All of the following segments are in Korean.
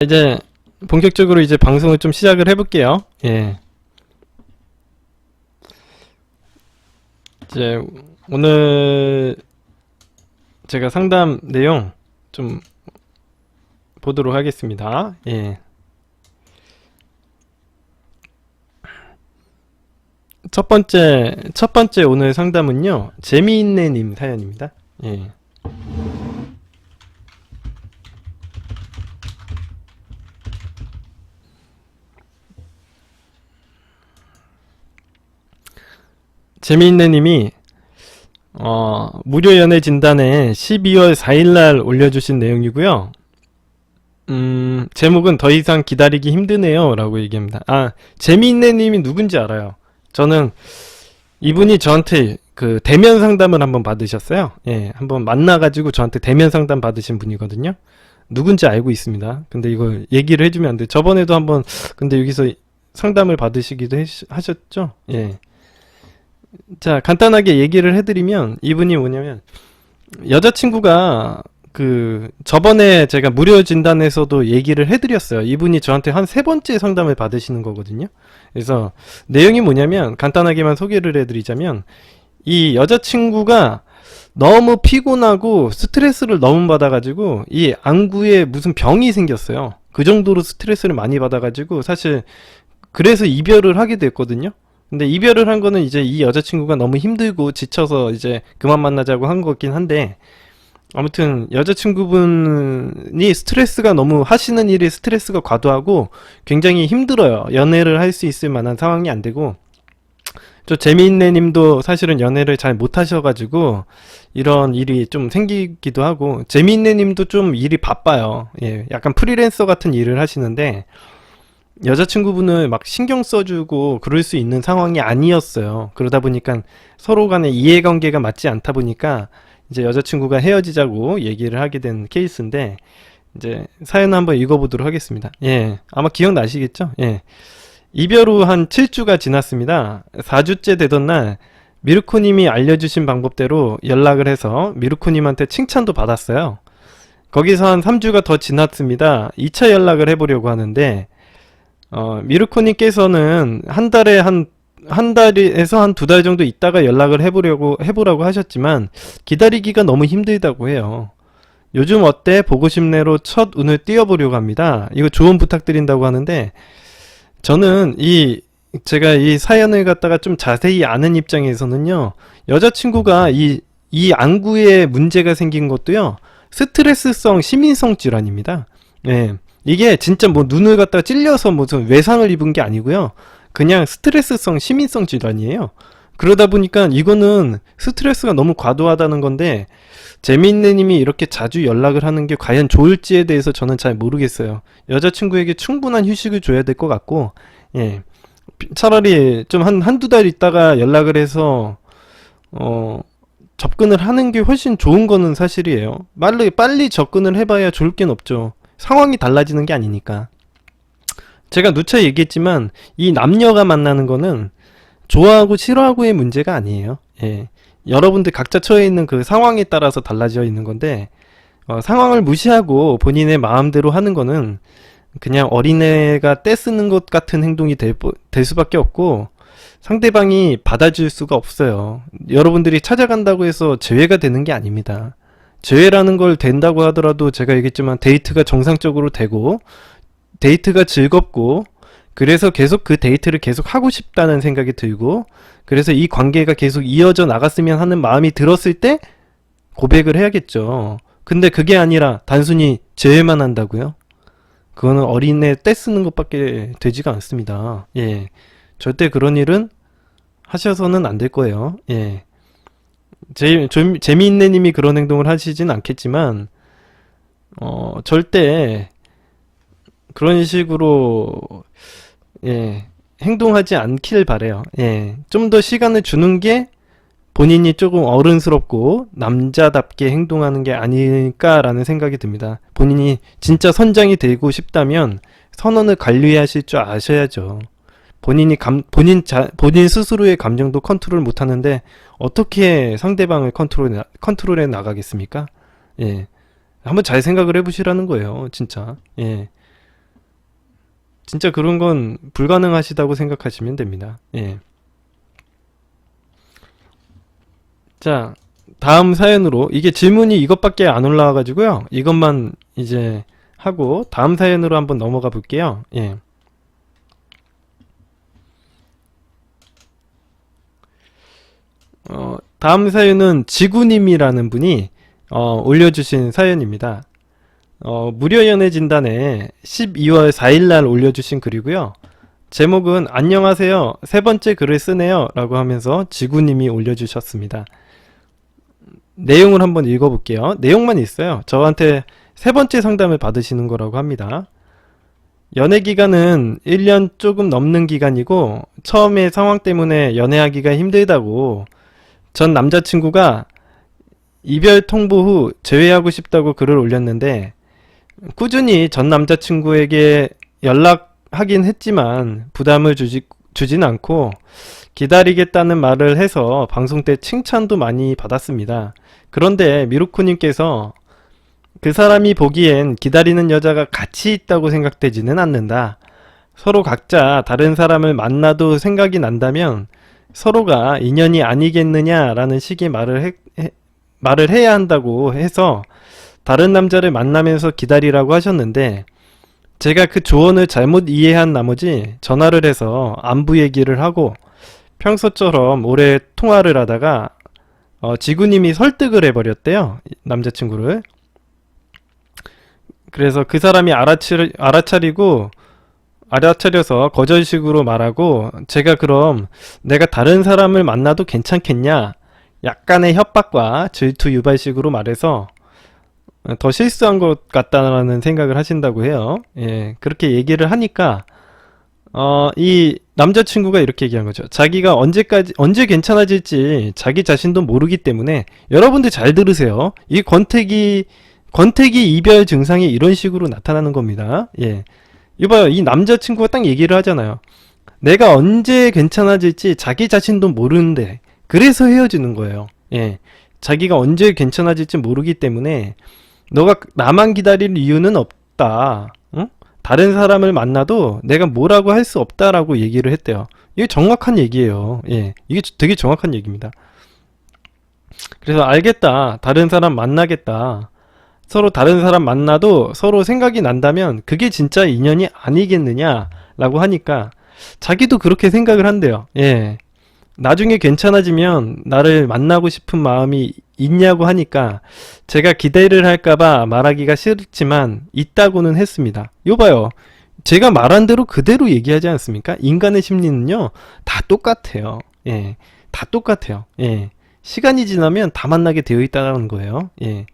이제 본격적으로 이제 방송을 좀 시작을 해볼게요. 예. 이제 오늘 제가 상담 내용 좀 보도록 하겠습니다. 예. 첫 번째 오늘 상담은요, 재미있네님 사연입니다. 예. 재미있네님이 무료 연애 진단에 12월 4일날 올려주신 내용이고요. 제목은 더 이상 기다리기 힘드네요 라고 얘기합니다. 재미있네님이 누군지 알아요. 저는 이분이 저한테 그 대면 상담을 한번 받으셨어요. 예, 한번 만나가지고 저한테 대면 상담 받으신 분이거든요. 누군지 알고 있습니다. 근데 이걸 얘기를 해주면 안 돼. 저번에도 한번 근데 여기서 상담을 받으시기도 하셨죠. 예. 자, 간단하게 얘기를 해드리면 이분이 뭐냐면 여자친구가 그 저번에 제가 무료 진단에서도 얘기를 해드렸어요. 이분이 저한테 한 3번째 상담을 받으시는 거거든요. 그래서 내용이 뭐냐면 간단하게만 소개를 해드리자면 이 여자친구가 너무 피곤하고 스트레스를 너무 받아가지고 이 안구에 무슨 병이 생겼어요. 그 정도로 스트레스를 많이 받아가지고 사실 그래서 이별을 하게 됐거든요. 근데 이별을 한 거는 이제 이 여자친구가 너무 힘들고 지쳐서 이제 그만 만나자고 한 거긴 한데, 아무튼 여자친구분이 스트레스가 너무 하시는 일이 스트레스가 과도하고 굉장히 힘들어요. 연애를 할 수 있을 만한 상황이 안 되고, 저 재미있네 님도 사실은 연애를 잘 못 하셔가지고 이런 일이 좀 생기기도 하고, 재미있네 님도 좀 일이 바빠요. 예, 약간 프리랜서 같은 일을 하시는데 여자친구분을 막 신경 써주고 그럴 수 있는 상황이 아니었어요. 그러다 보니까 서로 간의 이해관계가 맞지 않다 보니까 이제 여자친구가 헤어지자고 얘기를 하게 된 케이스인데, 이제 사연 한번 읽어보도록 하겠습니다. 예, 아마 기억나시겠죠? 예. 이별 후 한 7주가 지났습니다. 4주째 되던 날 미르코님이 알려주신 방법대로 연락을 해서 미르코님한테 칭찬도 받았어요. 거기서 한 3주가 더 지났습니다. 2차 연락을 해보려고 하는데 미르코님께서는 한 달에서 한 2달 정도 있다가 연락을 해보라고 하셨지만 기다리기가 너무 힘들다고 해요. 요즘 어때? 보고 싶네로 첫 운을 띄워보려고 합니다. 이거 조언 부탁드린다고 하는데, 저는 제가 이 사연을 갖다가 좀 자세히 아는 입장에서는요, 여자친구가 이 안구에 문제가 생긴 것도요, 스트레스성 시민성 질환입니다. 예. 이게 진짜 뭐 눈을 갖다가 찔려서 무슨 외상을 입은 게 아니고요. 그냥 스트레스성 시민성 질환이에요. 그러다 보니까 이거는 스트레스가 너무 과도하다는 건데, 재미있는 님이 이렇게 자주 연락을 하는 게 과연 좋을지에 대해서 저는 잘 모르겠어요. 여자친구에게 충분한 휴식을 줘야 될 것 같고, 예. 차라리 좀 한두 달 있다가 연락을 해서, 접근을 하는 게 훨씬 좋은 거는 사실이에요. 빨리 접근을 해봐야 좋을 게 없죠. 상황이 달라지는 게 아니니까. 제가 누차 얘기했지만 이 남녀가 만나는 거는 좋아하고 싫어하고의 문제가 아니에요. 예. 여러분들 각자 처해 있는 그 상황에 따라서 달라져 있는 건데, 상황을 무시하고 본인의 마음대로 하는 거는 그냥 어린애가 떼쓰는 것 같은 행동이 될 수밖에 없고, 상대방이 받아줄 수가 없어요. 여러분들이 찾아간다고 해서 재회가 되는 게 아닙니다. 재회라는 걸 된다고 하더라도 제가 얘기했지만 데이트가 정상적으로 되고 데이트가 즐겁고, 그래서 계속 그 데이트를 계속 하고 싶다는 생각이 들고, 그래서 이 관계가 계속 이어져 나갔으면 하는 마음이 들었을 때 고백을 해야겠죠. 근데 그게 아니라 단순히 재회만 한다고요? 그거는 어린애 떼쓰는 것밖에 되지가 않습니다. 예, 절대 그런 일은 하셔서는 안 될 거예요. 예. 재미있는 님이 그런 행동을 하시진 않겠지만, 절대 그런 식으로, 예, 행동하지 않길 바래요. 예, 좀 더 시간을 주는 게 본인이 조금 어른스럽고 남자답게 행동하는 게 아닐까라는 생각이 듭니다. 본인이 진짜 선장이 되고 싶다면 선언을 관리하실 줄 아셔야죠. 본인 스스로의 감정도 컨트롤 못 하는데 어떻게 상대방을 컨트롤해 나가겠습니까? 예. 한번 잘 생각을 해보시라는 거예요, 진짜. 예. 진짜 그런 건 불가능하시다고 생각하시면 됩니다. 예. 자, 다음 사연으로, 이게 질문이 이것밖에 안 올라와 가지고요. 이것만 이제 하고 다음 사연으로 한번 넘어가 볼게요. 예. 다음 사연은 지구님이라는 분이 올려주신 사연입니다. 무료 연애 진단에 12월 4일날 올려주신 글이고요. 제목은 안녕하세요. 세 번째 글을 쓰네요. 라고 하면서 지구님이 올려주셨습니다. 내용을 한번 읽어볼게요. 내용만 있어요. 저한테 세 번째 상담을 받으시는 거라고 합니다. 연애 기간은 1년 조금 넘는 기간이고 처음에 상황 때문에 연애하기가 힘들다고 전 남자친구가 이별 통보 후 재회하고 싶다고 글을 올렸는데 꾸준히 전 남자친구에게 연락하긴 했지만 부담을 주진 않고 기다리겠다는 말을 해서 방송 때 칭찬도 많이 받았습니다. 그런데 미루코님께서 그 사람이 보기엔 기다리는 여자가 같이 있다고 생각되지는 않는다. 서로 각자 다른 사람을 만나도 생각이 난다면 서로가 인연이 아니겠느냐라는 식의 말을 해야 한다고 해서 다른 남자를 만나면서 기다리라고 하셨는데 제가 그 조언을 잘못 이해한 나머지 전화를 해서 안부 얘기를 하고 평소처럼 오래 통화를 하다가 지구님이 설득을 해버렸대요. 남자친구를. 그래서 그 사람이 알아차려서 거절식으로 말하고 제가 그럼 내가 다른 사람을 만나도 괜찮겠냐? 약간의 협박과 질투 유발식으로 말해서 더 실수한 것 같다라는 생각을 하신다고 해요. 예, 그렇게 얘기를 하니까 이 남자친구가 이렇게 얘기한 거죠. 자기가 언제 괜찮아질지 자기 자신도 모르기 때문에 여러분들 잘 들으세요. 이 권태기 이별 증상이 이런 식으로 나타나는 겁니다. 예. 이봐요. 이 남자친구가 딱 얘기를 하잖아요. 내가 언제 괜찮아질지 자기 자신도 모르는데 그래서 헤어지는 거예요. 예. 자기가 언제 괜찮아질지 모르기 때문에 너가 나만 기다릴 이유는 없다. 응? 다른 사람을 만나도 내가 뭐라고 할 수 없다라고 얘기를 했대요. 이게 정확한 얘기예요. 예. 이게 되게 정확한 얘기입니다. 그래서 알겠다. 다른 사람 만나겠다. 서로 다른 사람 만나도 서로 생각이 난다면 그게 진짜 인연이 아니겠느냐라고 하니까 자기도 그렇게 생각을 한대요. 예. 나중에 괜찮아지면 나를 만나고 싶은 마음이 있냐고 하니까 제가 기대를 할까봐 말하기가 싫지만 있다고는 했습니다. 요 봐요. 제가 말한 대로 그대로 얘기하지 않습니까? 인간의 심리는요, 다 똑같아요. 예. 다 똑같아요. 예. 시간이 지나면 다 만나게 되어 있다는 거예요. 예.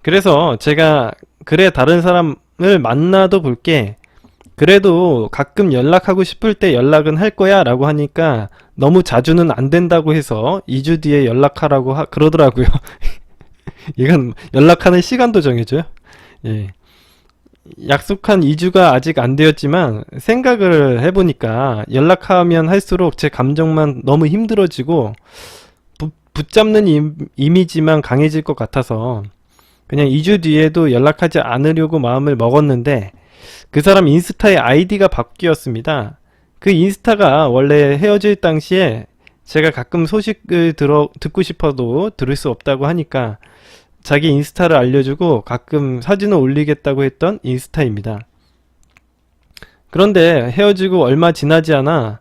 그래서 제가 그래 다른 사람을 만나도 볼게. 그래도 가끔 연락하고 싶을 때 연락은 할 거야 라고 하니까 너무 자주는 안 된다고 해서 2주 뒤에 연락하라고 그러더라고요. 이건 연락하는 시간도 정해줘요. 예. 약속한 2주가 아직 안 되었지만 생각을 해보니까 연락하면 할수록 제 감정만 너무 힘들어지고 붙잡는 이미지만 강해질 것 같아서 그냥 2주 뒤에도 연락하지 않으려고 마음을 먹었는데 그 사람 인스타의 아이디가 바뀌었습니다. 그 인스타가 원래 헤어질 당시에 제가 가끔 소식을 듣고 싶어도 들을 수 없다고 하니까 자기 인스타를 알려주고 가끔 사진을 올리겠다고 했던 인스타입니다. 그런데 헤어지고 얼마 지나지 않아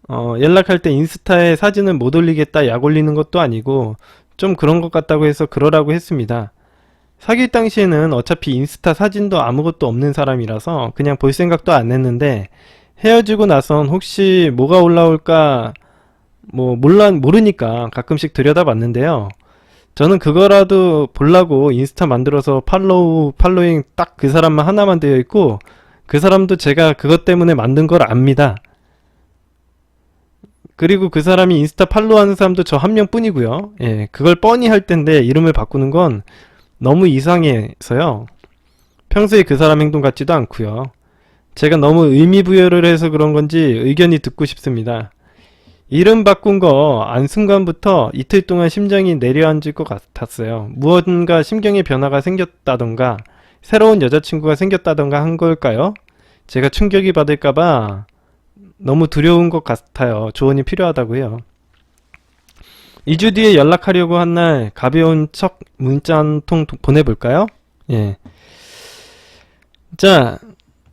연락할 때 인스타에 사진을 못 올리겠다 약 올리는 것도 아니고 좀 그런 것 같다고 해서 그러라고 했습니다. 사귈 당시에는 어차피 인스타 사진도 아무것도 없는 사람이라서 그냥 볼 생각도 안 했는데 헤어지고 나선 혹시 뭐가 올라올까 모르니까 가끔씩 들여다봤는데요. 저는 그거라도 보려고 인스타 만들어서 팔로잉 딱 그 사람만 하나만 되어 있고 그 사람도 제가 그것 때문에 만든 걸 압니다. 그리고 그 사람이 인스타 팔로우하는 사람도 저 한 명뿐이고요. 예, 그걸 뻔히 할 텐데 이름을 바꾸는 건 너무 이상해서요. 평소에 그 사람 행동 같지도 않고요. 제가 너무 의미부여를 해서 그런 건지 의견이 듣고 싶습니다. 이름 바꾼 거 안 순간부터 이틀 동안 심장이 내려앉을 것 같았어요. 무언가 심경의 변화가 생겼다던가 새로운 여자친구가 생겼다던가 한 걸까요? 제가 충격이 받을까봐 너무 두려운 것 같아요. 조언이 필요하다고 해요. 2주 뒤에 연락하려고 한 날 가벼운 척 문자 한 통 보내볼까요? 예. 자,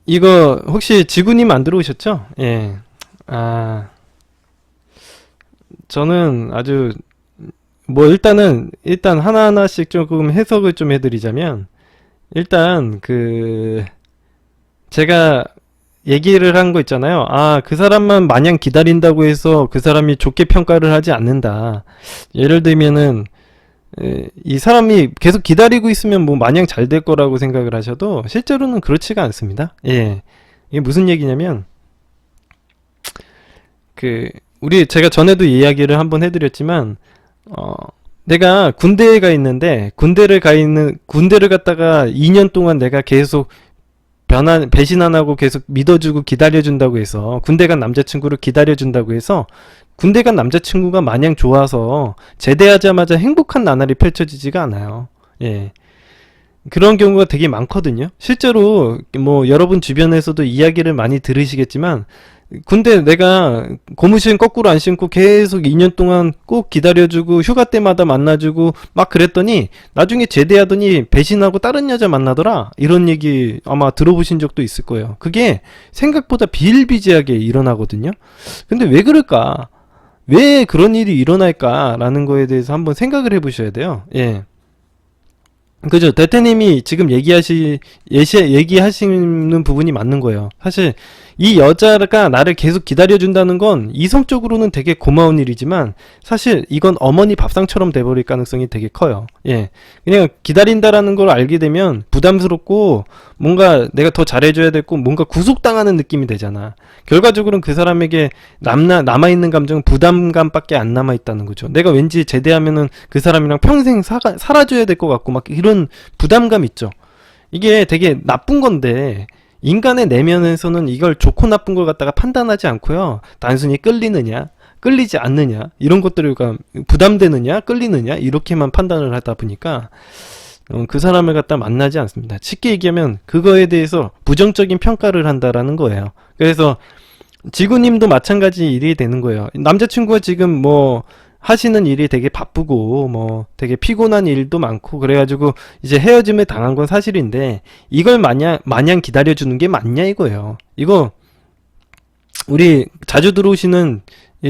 이거 혹시 지구님 안 들어오셨죠? 예. 저는 아주 뭐 일단 하나하나씩 조금 해석을 좀 해드리자면, 일단 제가 얘기를 한 거 있잖아요. 그 사람만 마냥 기다린다고 해서 그 사람이 좋게 평가를 하지 않는다. 예를 들면은 이 사람이 계속 기다리고 있으면 뭐 마냥 잘 될 거라고 생각을 하셔도 실제로는 그렇지가 않습니다. 예. 이게 무슨 얘기냐면, 제가 전에도 이야기를 한번 해드렸지만, 내가 군대에 가 있는데, 군대를 갔다가 2년 동안 내가 계속 배신 안 하고 계속 믿어주고 기다려준다고 해서, 군대 간 남자친구를 기다려준다고 해서, 군대 간 남자친구가 마냥 좋아서 제대하자마자 행복한 나날이 펼쳐지지가 않아요. 예. 그런 경우가 되게 많거든요. 실제로 뭐 여러분 주변에서도 이야기를 많이 들으시겠지만, 군대 내가 고무신 거꾸로 안 신고 계속 2년 동안 꼭 기다려주고 휴가 때마다 만나주고 막 그랬더니 나중에 제대하더니 배신하고 다른 여자 만나더라, 이런 얘기 아마 들어보신 적도 있을 거예요. 그게 생각보다 비일비재하게 일어나거든요. 근데 왜 그럴까? 왜 그런 일이 일어날까? 라는 거에 대해서 한번 생각을 해보셔야 돼요. 예. 그죠? 대태님이 지금 얘기하시는 부분이 맞는 거예요. 사실, 이 여자가 나를 계속 기다려준다는 건 이성적으로는 되게 고마운 일이지만, 사실 이건 어머니 밥상처럼 돼버릴 가능성이 되게 커요. 예. 그냥 기다린다라는 걸 알게 되면 부담스럽고, 뭔가 내가 더 잘해줘야 되고, 뭔가 구속당하는 느낌이 되잖아. 결과적으로는 그 사람에게 남아있는 감정은 부담감밖에 안 남아있다는 거죠. 내가 왠지 제대하면은 그 사람이랑 평생 살아줘야 될 것 같고, 막 이런 부담감 있죠. 이게 되게 나쁜 건데, 인간의 내면에서는 이걸 좋고 나쁜 걸 갖다가 판단하지 않고요. 단순히 끌리느냐, 끌리지 않느냐, 이런 것들과 부담되느냐, 끌리느냐, 이렇게만 판단을 하다 보니까 그 사람을 갖다 만나지 않습니다. 쉽게 얘기하면 그거에 대해서 부정적인 평가를 한다라는 거예요. 그래서 지구님도 마찬가지 일이 되는 거예요. 남자친구가 지금 뭐 하시는 일이 되게 바쁘고 뭐 되게 피곤한 일도 많고 그래가지고 이제 헤어짐을 당한 건 사실인데, 이걸 마냥 기다려주는 게 맞냐 이거예요. 이거 우리 자주 들어오시는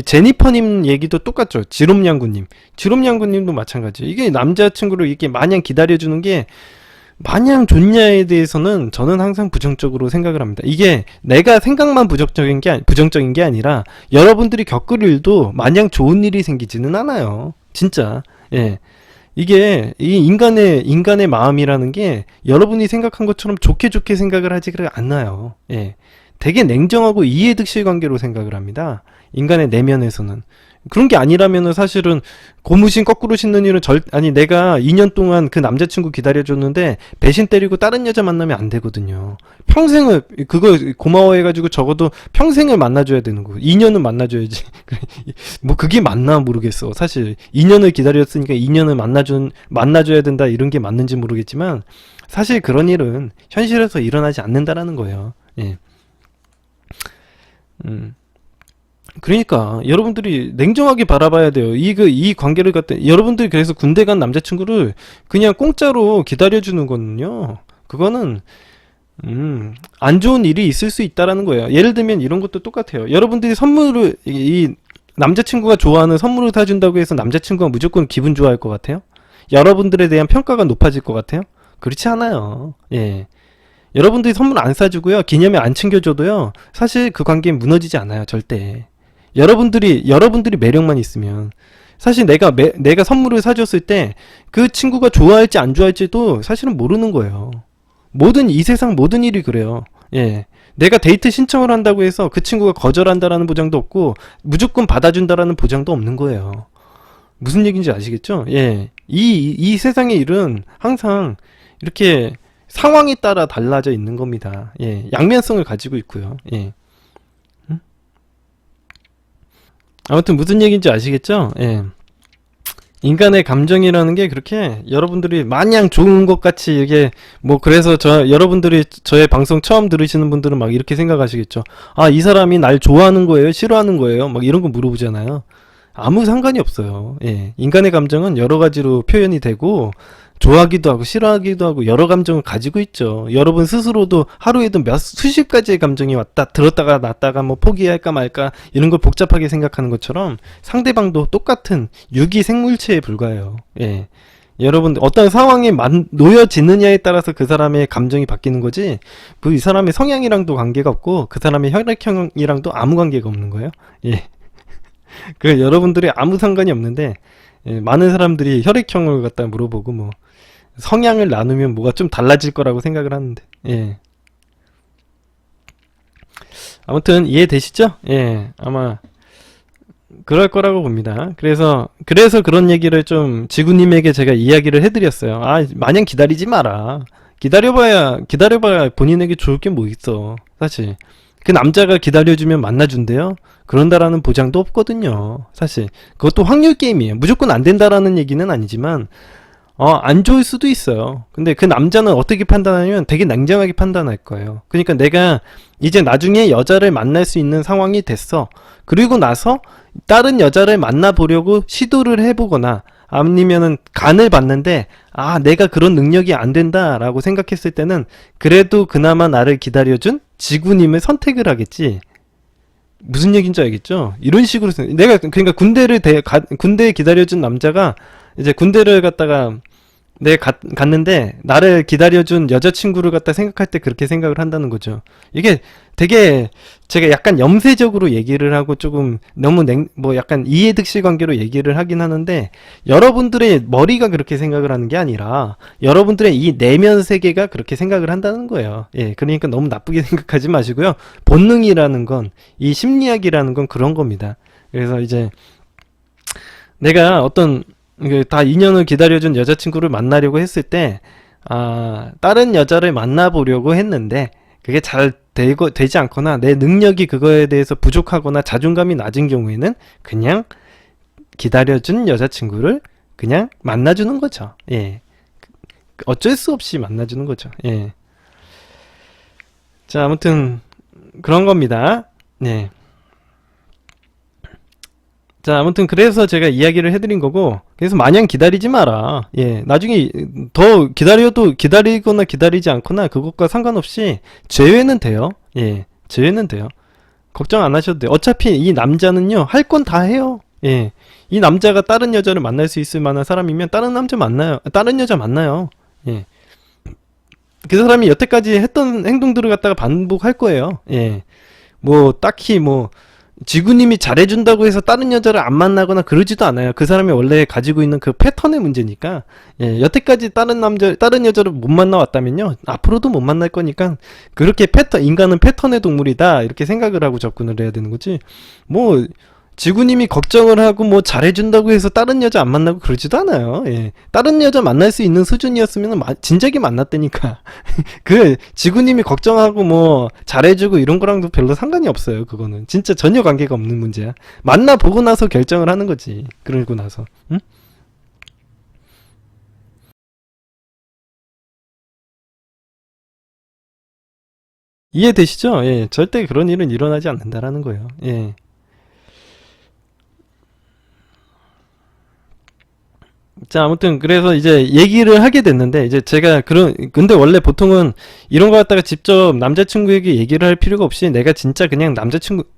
제니퍼님 얘기도 똑같죠. 지롬양구님도 마찬가지. 이게 남자친구를 이렇게 마냥 기다려주는 게 마냥 좋냐에 대해서는 저는 항상 부정적으로 생각을 합니다. 이게 내가 생각만 부정적인 게 아니라 여러분들이 겪을 일도 마냥 좋은 일이 생기지는 않아요. 진짜. 예. 이게 이 인간의 마음이라는 게 여러분이 생각한 것처럼 좋게 생각을 하지가 않아요. 예. 되게 냉정하고 이해득실 관계로 생각을 합니다. 인간의 내면에서는. 그런 게 아니라면은 사실은 고무신 거꾸로 신는 일은 내가 2년 동안 그 남자친구 기다려줬는데 배신 때리고 다른 여자 만나면 안 되거든요. 평생을 그거 고마워해가지고 적어도 평생을 만나줘야 되는 거. 2년은 만나줘야지. 뭐 그게 맞나 모르겠어. 사실 2년을 기다렸으니까 2년을 만나줘야 된다, 이런 게 맞는지 모르겠지만 사실 그런 일은 현실에서 일어나지 않는다라는 거예요. 예. 그러니까 여러분들이 냉정하게 바라봐야 돼요. 이 관계를 갖다 여러분들이 그래서 군대 간 남자친구를 그냥 공짜로 기다려주는 거는요, 그거는 안 좋은 일이 있을 수 있다라는 거예요. 예를 들면 이런 것도 똑같아요. 여러분들이 이 남자친구가 좋아하는 선물을 사준다고 해서 남자친구가 무조건 기분 좋아할 것 같아요? 여러분들에 대한 평가가 높아질 것 같아요? 그렇지 않아요. 예. 여러분들이 선물 안 사주고요, 기념일 안 챙겨줘도요, 사실 그 관계는 무너지지 않아요, 절대. 여러분들이 매력만 있으면, 사실 내가 선물을 사줬을 때 그 친구가 좋아할지 안 좋아할지도 사실은 모르는 거예요. 이 세상 모든 일이 그래요. 예. 내가 데이트 신청을 한다고 해서 그 친구가 거절한다라는 보장도 없고 무조건 받아준다라는 보장도 없는 거예요. 무슨 얘기인지 아시겠죠? 예. 이 세상의 일은 항상 이렇게 상황에 따라 달라져 있는 겁니다. 예. 양면성을 가지고 있고요. 예. 아무튼 무슨 얘기인지 아시겠죠? 예. 인간의 감정이라는 게 그렇게 여러분들이 마냥 좋은 것 같이 이게 뭐 그래서 여러분들이 저의 방송 처음 들으시는 분들은 막 이렇게 생각하시겠죠. 아, 이 사람이 날 좋아하는 거예요? 싫어하는 거예요? 막 이런 거 물어보잖아요. 아무 상관이 없어요. 예. 인간의 감정은 여러 가지로 표현이 되고 좋아하기도 하고 싫어하기도 하고 여러 감정을 가지고 있죠. 여러분 스스로도 하루에도 수십 가지의 감정이 왔다 들었다가 놨다가 뭐 포기할까 말까 이런 걸 복잡하게 생각하는 것처럼 상대방도 똑같은 유기 생물체에 불과해요. 예. 여러분 어떤 상황에 놓여지느냐에 따라서 그 사람의 감정이 바뀌는 거지 그 이 사람의 성향이랑도 관계가 없고 그 사람의 혈액형이랑도 아무 관계가 없는 거예요. 예. 그 여러분들이 아무 상관이 없는데 예, 많은 사람들이 혈액형을 갖다 물어보고 뭐 성향을 나누면 뭐가 좀 달라질 거라고 생각을 하는데 예. 아무튼 이해되시죠? 예, 아마 그럴 거라고 봅니다. 그래서 그런 얘기를 좀 지구님에게 제가 이야기를 해드렸어요. 아, 마냥 기다리지 마라. 기다려봐야 본인에게 좋을 게 뭐 있어. 사실 그 남자가 기다려주면 만나준대요. 그런다라는 보장도 없거든요. 사실 그것도 확률 게임이에요. 무조건 안 된다라는 얘기는 아니지만 안 좋을 수도 있어요. 근데 그 남자는 어떻게 판단하냐면 되게 냉정하게 판단할 거예요. 그러니까 내가 이제 나중에 여자를 만날 수 있는 상황이 됐어. 그리고 나서 다른 여자를 만나보려고 시도를 해보거나 아니면은 간을 봤는데 내가 그런 능력이 안 된다라고 생각했을 때는 그래도 그나마 나를 기다려준 지구님을 선택을 하겠지. 무슨 얘기인지 알겠죠? 이런 식으로 내가 그러니까 군대에 기다려준 남자가 이제 군대를 갔다가 갔는데 나를 기다려준 여자친구를 갖다 생각할 때 그렇게 생각을 한다는 거죠. 이게 되게 제가 약간 염세적으로 얘기를 하고 조금 너무 뭐 약간 이해득실 관계로 얘기를 하긴 하는데 여러분들의 머리가 그렇게 생각을 하는 게 아니라 여러분들의 이 내면 세계가 그렇게 생각을 한다는 거예요. 예, 그러니까 너무 나쁘게 생각하지 마시고요. 본능이라는 건, 이 심리학이라는 건 그런 겁니다. 그래서 이제 내가 어떤 다 2년을 기다려준 여자친구를 만나려고 했을 때 다른 여자를 만나보려고 했는데 그게 잘 되지 않거나 내 능력이 그거에 대해서 부족하거나 자존감이 낮은 경우에는 그냥 기다려준 여자친구를 그냥 만나주는 거죠. 예. 어쩔 수 없이 만나주는 거죠. 예. 자, 아무튼 그런 겁니다. 네. 자, 아무튼 그래서 제가 이야기를 해드린 거고, 그래서 마냥 기다리지 마라. 예, 나중에 더 기다리거나 기다리지 않거나 그것과 상관없이 제외는 돼요. 예, 제외는 돼요. 걱정 안 하셔도 돼요. 어차피 이 남자는요, 할 건 다 해요. 예, 이 남자가 다른 여자를 만날 수 있을 만한 사람이면 다른 여자 만나요. 예, 그 사람이 여태까지 했던 행동들을 갖다가 반복할 거예요. 예, 뭐 딱히 뭐 지구님이 잘해준다고 해서 다른 여자를 안 만나거나 그러지도 않아요. 그 사람이 원래 가지고 있는 그 패턴의 문제니까. 예, 여태까지 다른 여자를 못 만나왔다면요, 앞으로도 못 만날 거니까 그렇게 인간은 패턴의 동물이다 이렇게 생각을 하고 접근을 해야 되는 거지. 뭐 지구님이 걱정을 하고 뭐 잘해준다고 해서 다른 여자 안 만나고 그러지도 않아요. 예. 다른 여자 만날 수 있는 수준이었으면 진작에 만났다니까. 그 지구님이 걱정하고 뭐 잘해주고 이런 거랑도 별로 상관이 없어요. 그거는 진짜 전혀 관계가 없는 문제야. 만나보고 나서 결정을 하는 거지. 그러고 나서. 응? 이해되시죠? 예. 절대 그런 일은 일어나지 않는다라는 거예요. 예. 자, 아무튼 그래서 이제 얘기를 하게 됐는데 이제 제가 근데 원래 보통은 이런 거 갖다가 직접 남자친구에게 얘기를 할 필요가 없이 내가 진짜 그냥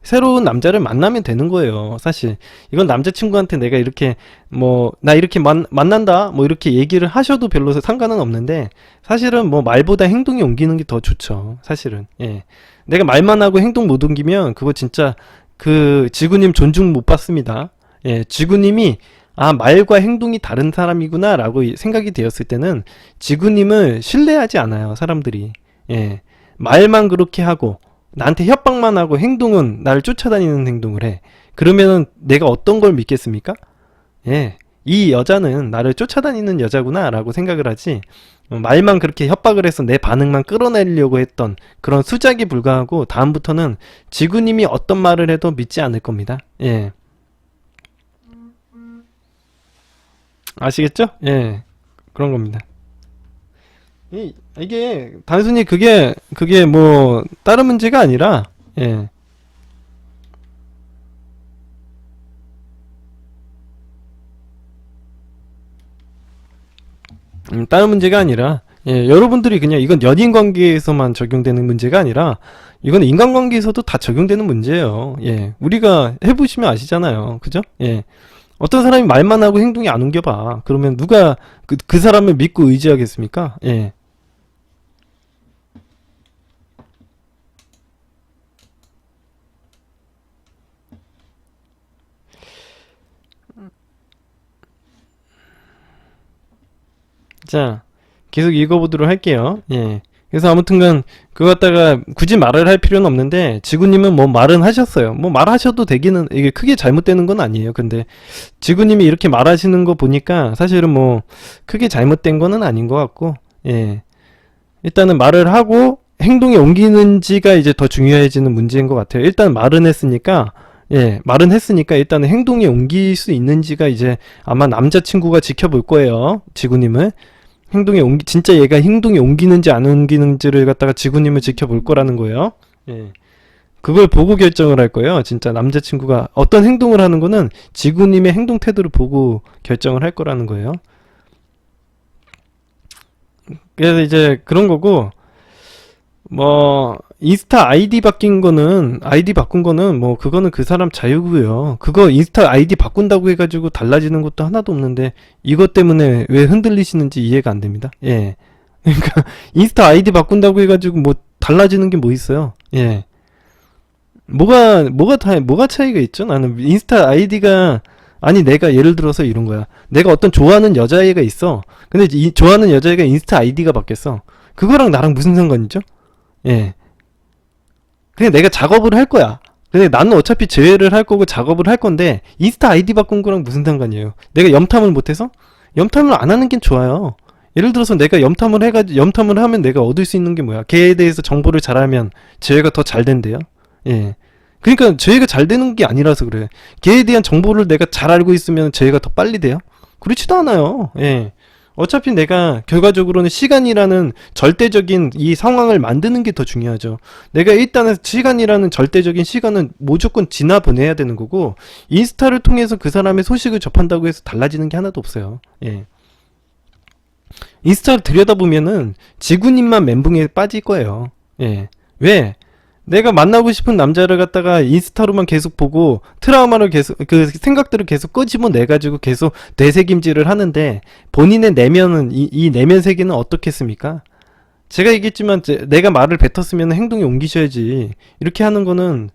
새로운 남자를 만나면 되는 거예요. 사실 이건 남자친구한테 내가 이렇게 뭐 나 이렇게 만난다 뭐 이렇게 얘기를 하셔도 별로 상관은 없는데 사실은 뭐 말보다 행동이 옮기는 게 더 좋죠. 사실은. 예. 내가 말만 하고 행동 못 옮기면 그거 진짜 그 지구님 존중 못 받습니다. 예, 지구님이 말과 행동이 다른 사람이구나 라고 생각이 되었을 때는 지구님을 신뢰하지 않아요, 사람들이. 예. 말만 그렇게 하고 나한테 협박만 하고 행동은 나를 쫓아다니는 행동을 해. 그러면은 내가 어떤 걸 믿겠습니까? 예. 이 여자는 나를 쫓아다니는 여자구나 라고 생각을 하지, 말만 그렇게 협박을 해서 내 반응만 끌어내려고 했던 그런 수작에 불과하고 다음부터는 지구님이 어떤 말을 해도 믿지 않을 겁니다. 예. 아시겠죠? 예, 그런 겁니다. 이게 단순히 그게 뭐 다른 문제가 아니라, 예, 다른 문제가 아니라, 예, 여러분들이 그냥 이건 연인 관계에서만 적용되는 문제가 아니라 이건 인간관계에서도 다 적용되는 문제예요. 예, 우리가 해보시면 아시잖아요. 그죠? 예, 어떤 사람이 말만 하고 행동이 안 옮겨봐. 그러면 누가 그 사람을 믿고 의지하겠습니까? 예. 자, 계속 읽어보도록 할게요. 예. 그래서 아무튼간 그거 갖다가 굳이 말을 할 필요는 없는데 지구님은 뭐 말은 하셨어요. 뭐 말하셔도 되기는 이게 크게 잘못되는 건 아니에요. 근데 지구님이 이렇게 말하시는 거 보니까 사실은 뭐 크게 잘못된 거는 아닌 것 같고, 예. 일단은 말을 하고 행동에 옮기는지가 이제 더 중요해지는 문제인 것 같아요. 일단 말은 했으니까, 예, 말은 했으니까 일단은 행동에 옮길 수 있는지가 이제 아마 남자친구가 지켜볼 거예요. 지구님을. 진짜 얘가 행동에 옮기는지 안 옮기는지를 갖다가 지구님을 지켜볼 거라는 거예요. 예. 그걸 보고 결정을 할 거예요. 진짜 남자친구가 어떤 행동을 하는 거는 지구님의 행동 태도를 보고 결정을 할 거라는 거예요. 그래서 이제 그런 거고, 뭐 인스타 아이디 바꾼 거는 뭐 그거는 그 사람 자유고요. 그거 인스타 아이디 바꾼다고 해가지고 달라지는 것도 하나도 없는데 이것 때문에 왜 흔들리시는지 이해가 안 됩니다. 예. 그러니까 인스타 아이디 바꾼다고 해가지고 뭐 달라지는 게 뭐 있어요? 예. 뭐가 차이가 있죠? 나는 인스타 아이디가, 아니 내가 예를 들어서 이런 거야. 내가 어떤 좋아하는 여자애가 있어. 근데 이 좋아하는 여자애가 인스타 아이디가 바뀌었어. 그거랑 나랑 무슨 상관이죠? 예. 그냥 내가 작업을 할 거야. 근데 나는 어차피 제외를 할 거고 작업을 할 건데 인스타 아이디 바꾼 거랑 무슨 상관이에요? 내가 염탐을 못해서? 염탐을 안 하는 게 좋아요. 예를 들어서 내가 염탐을 하면 내가 얻을 수 있는 게 뭐야? 걔에 대해서 정보를 잘하면 제외가 더 잘 된대요. 예. 그러니까 제외가 잘 되는 게 아니라서 그래. 걔에 대한 정보를 내가 잘 알고 있으면 제외가 더 빨리 돼요? 그렇지도 않아요. 예. 어차피 내가 결과적으로는 시간이라는 절대적인 이 상황을 만드는 게 더 중요하죠. 내가 일단은 시간이라는 절대적인 시간은 무조건 지나 보내야 되는 거고, 인스타를 통해서 그 사람의 소식을 접한다고 해서 달라지는 게 하나도 없어요. 예. 인스타를 들여다보면은 지구님만 멘붕에 빠질 거예요. 예. 왜? 내가 만나고 싶은 남자를 갖다가 인스타로만 계속 보고 트라우마를 계속, 그 생각들을 계속 끄집어내가지고 계속 되새김질을 하는데 본인의 내면은 이 내면 세계는 어떻겠습니까? 제가 얘기했지만 내가 말을 뱉었으면 행동에 옮기셔야지. 이렇게 하는 거는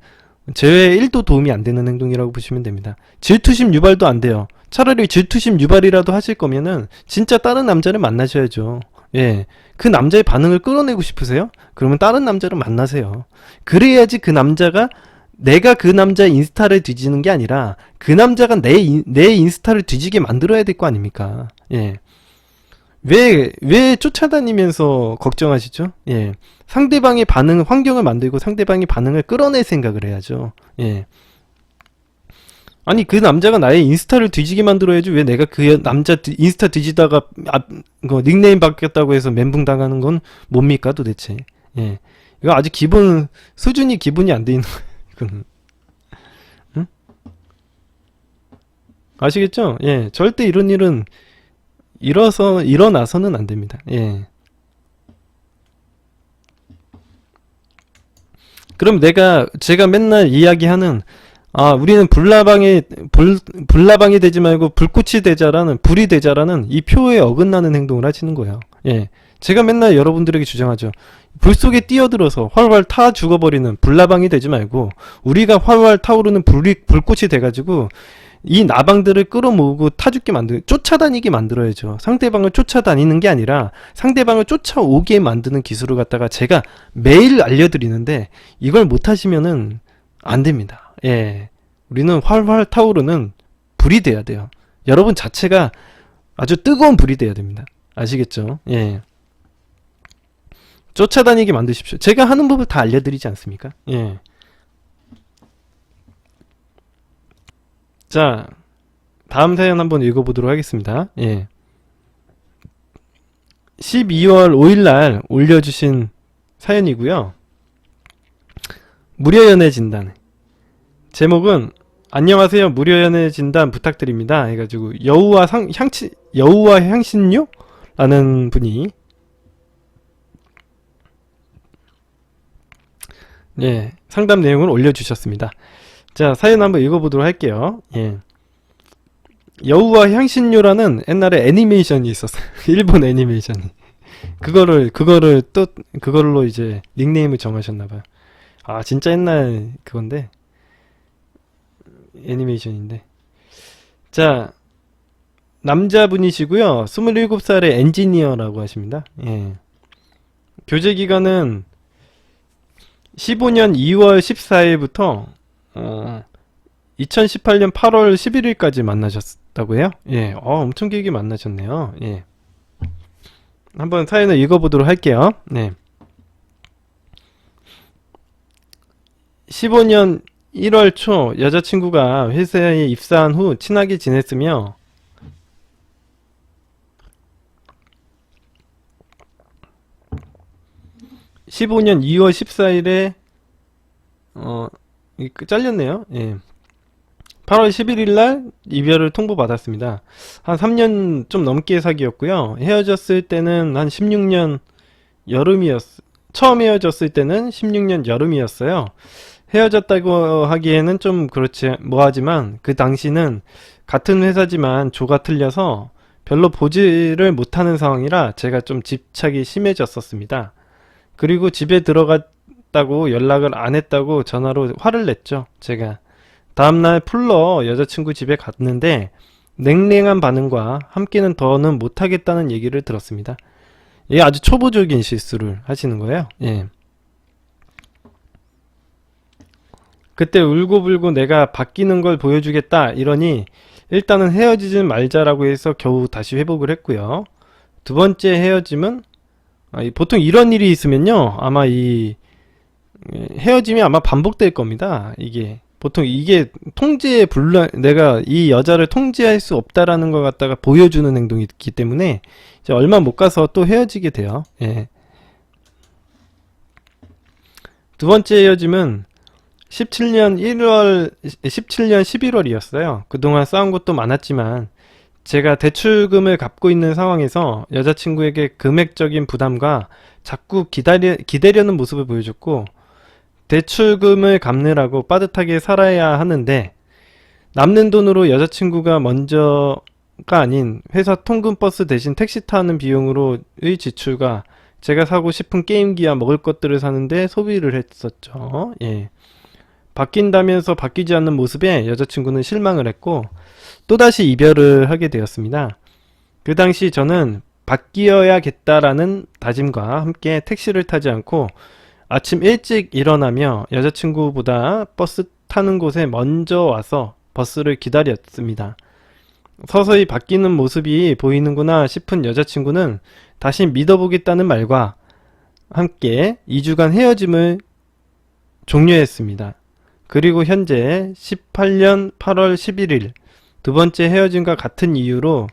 제외에 1도 도움이 안 되는 행동이라고 보시면 됩니다. 질투심 유발도 안 돼요. 차라리 질투심 유발이라도 하실 거면은 진짜 다른 남자를 만나셔야죠. 예. 그 남자의 반응을 끌어내고 싶으세요? 그러면 다른 남자를 만나세요. 그래야지 그 남자가, 내가 그 남자의 인스타를 뒤지는 게 아니라 그 남자가 내 인스타를 뒤지게 만들어야 될 거 아닙니까? 예. 왜 쫓아다니면서 걱정하시죠? 예. 상대방의 환경을 만들고 상대방의 반응을 끌어낼 생각을 해야죠. 예. 아니 그 남자가 나의 인스타를 뒤지게 만들어야지 왜 내가 그 남자 인스타 뒤지다가 닉네임 바뀌었다고 해서 멘붕 당하는 건 뭡니까 도대체. 예. 이거 아직 수준이 안 돼 있는 거예요. 이거는. 응? 아시겠죠? 예. 절대 이런 일은 일어나서는 안 됩니다. 예. 그럼 제가 맨날 이야기하는, 우리는 불나방이 되지 말고 불꽃이 되자라는, 불이 되자라는 이 표에 어긋나는 행동을 하시는 거예요. 예. 제가 맨날 여러분들에게 주장하죠. 불 속에 뛰어들어서 활활 타 죽어버리는 불나방이 되지 말고, 우리가 활활 타오르는 불꽃이 돼가지고, 이 나방들을 끌어모으고 쫓아다니게 만들어야죠. 상대방을 쫓아다니는 게 아니라, 상대방을 쫓아오게 만드는 기술을 갖다가 제가 매일 알려드리는데, 이걸 못하시면은 안 됩니다. 예. 우리는 활활 타오르는 불이 돼야 돼요. 여러분 자체가 아주 뜨거운 불이 돼야 됩니다. 아시겠죠? 예. 쫓아다니게 만드십시오. 제가 하는 법을 다 알려드리지 않습니까? 예. 자, 다음 사연 한번 읽어보도록 하겠습니다. 예. 12월 5일날 올려주신 사연이고요. 무료연애 진단. 제목은 안녕하세요. 무료연애 진단 부탁드립니다. 해가지고 여우와 향신료? 라는 분이 예, 상담 내용을 올려주셨습니다. 자, 사연 한번 읽어보도록 할게요. 예. 여우와 향신료라는 옛날에 애니메이션이 있었어요. 일본 애니메이션이. 그걸로 이제 닉네임을 정하셨나봐요. 아, 진짜 옛날 그건데. 애니메이션인데. 자, 남자분이시고요. 27살의 엔지니어라고 하십니다. 예. 교제 기간은 15년 2월 14일부터 2018년 8월 11일까지 만나셨다고 해요? 예, 엄청 길게 만나셨네요. 예. 한번 사연을 읽어보도록 할게요. 네. 15년 1월 초 여자친구가 회사에 입사한 후 친하게 지냈으며 15년 2월 14일에 잘렸네요. 예. 8월 11일날 이별을 통보받았습니다. 한 3년 좀 넘게 사귀었고요. 헤어졌을 때는 한 16년 처음 헤어졌을 때는 16년 여름이었어요. 헤어졌다고 하기에는 좀 그렇지 뭐하지만 그 당시는 같은 회사지만 조가 틀려서 별로 보지를 못하는 상황이라 제가 좀 집착이 심해졌었습니다. 그리고 집에 들어갔다고 연락을 안 했다고 전화로 화를 냈죠. 제가 다음날 풀러 여자친구 집에 갔는데 냉랭한 반응과 함께는 더는 못하겠다는 얘기를 들었습니다. 이게 아주 초보적인 실수를 하시는 거예요. 예. 그때 울고불고 내가 바뀌는 걸 보여주겠다 이러니 일단은 헤어지지 말자라고 해서 겨우 다시 회복을 했고요. 두 번째 헤어짐은 보통 이런 일이 있으면요 아마 이 헤어짐이 아마 반복될 겁니다. 이게 보통 이게 내가 이 여자를 통제할 수 없다라는 것 갖다가 보여주는 행동이 있기 때문에 이제 얼마 못 가서 또 헤어지게 돼요. 예. 두 번째 헤어짐은 17년 11월이었어요. 그동안 싸운 것도 많았지만 제가 대출금을 갚고 있는 상황에서 여자친구에게 금액적인 부담과 자꾸 기대려는 모습을 보여줬고 대출금을 갚느라고 빠듯하게 살아야 하는데 남는 돈으로 여자친구가 먼저가 아닌 회사 통근 버스 대신 택시 타는 비용으로의 지출과 제가 사고 싶은 게임기와 먹을 것들을 사는데 소비를 했었죠. 예. 바뀐다면서 바뀌지 않는 모습에 여자친구는 실망을 했고 또다시 이별을 하게 되었습니다. 그 당시 저는 바뀌어야겠다라는 다짐과 함께 택시를 타지 않고 아침 일찍 일어나며 여자친구보다 버스 타는 곳에 먼저 와서 버스를 기다렸습니다. 서서히 바뀌는 모습이 보이는구나 싶은 여자친구는 다시 믿어보겠다는 말과 함께 2주간 헤어짐을 종료했습니다. 그리고 현재 18년 8월 11일 두 번째 헤어짐과 같은 이유로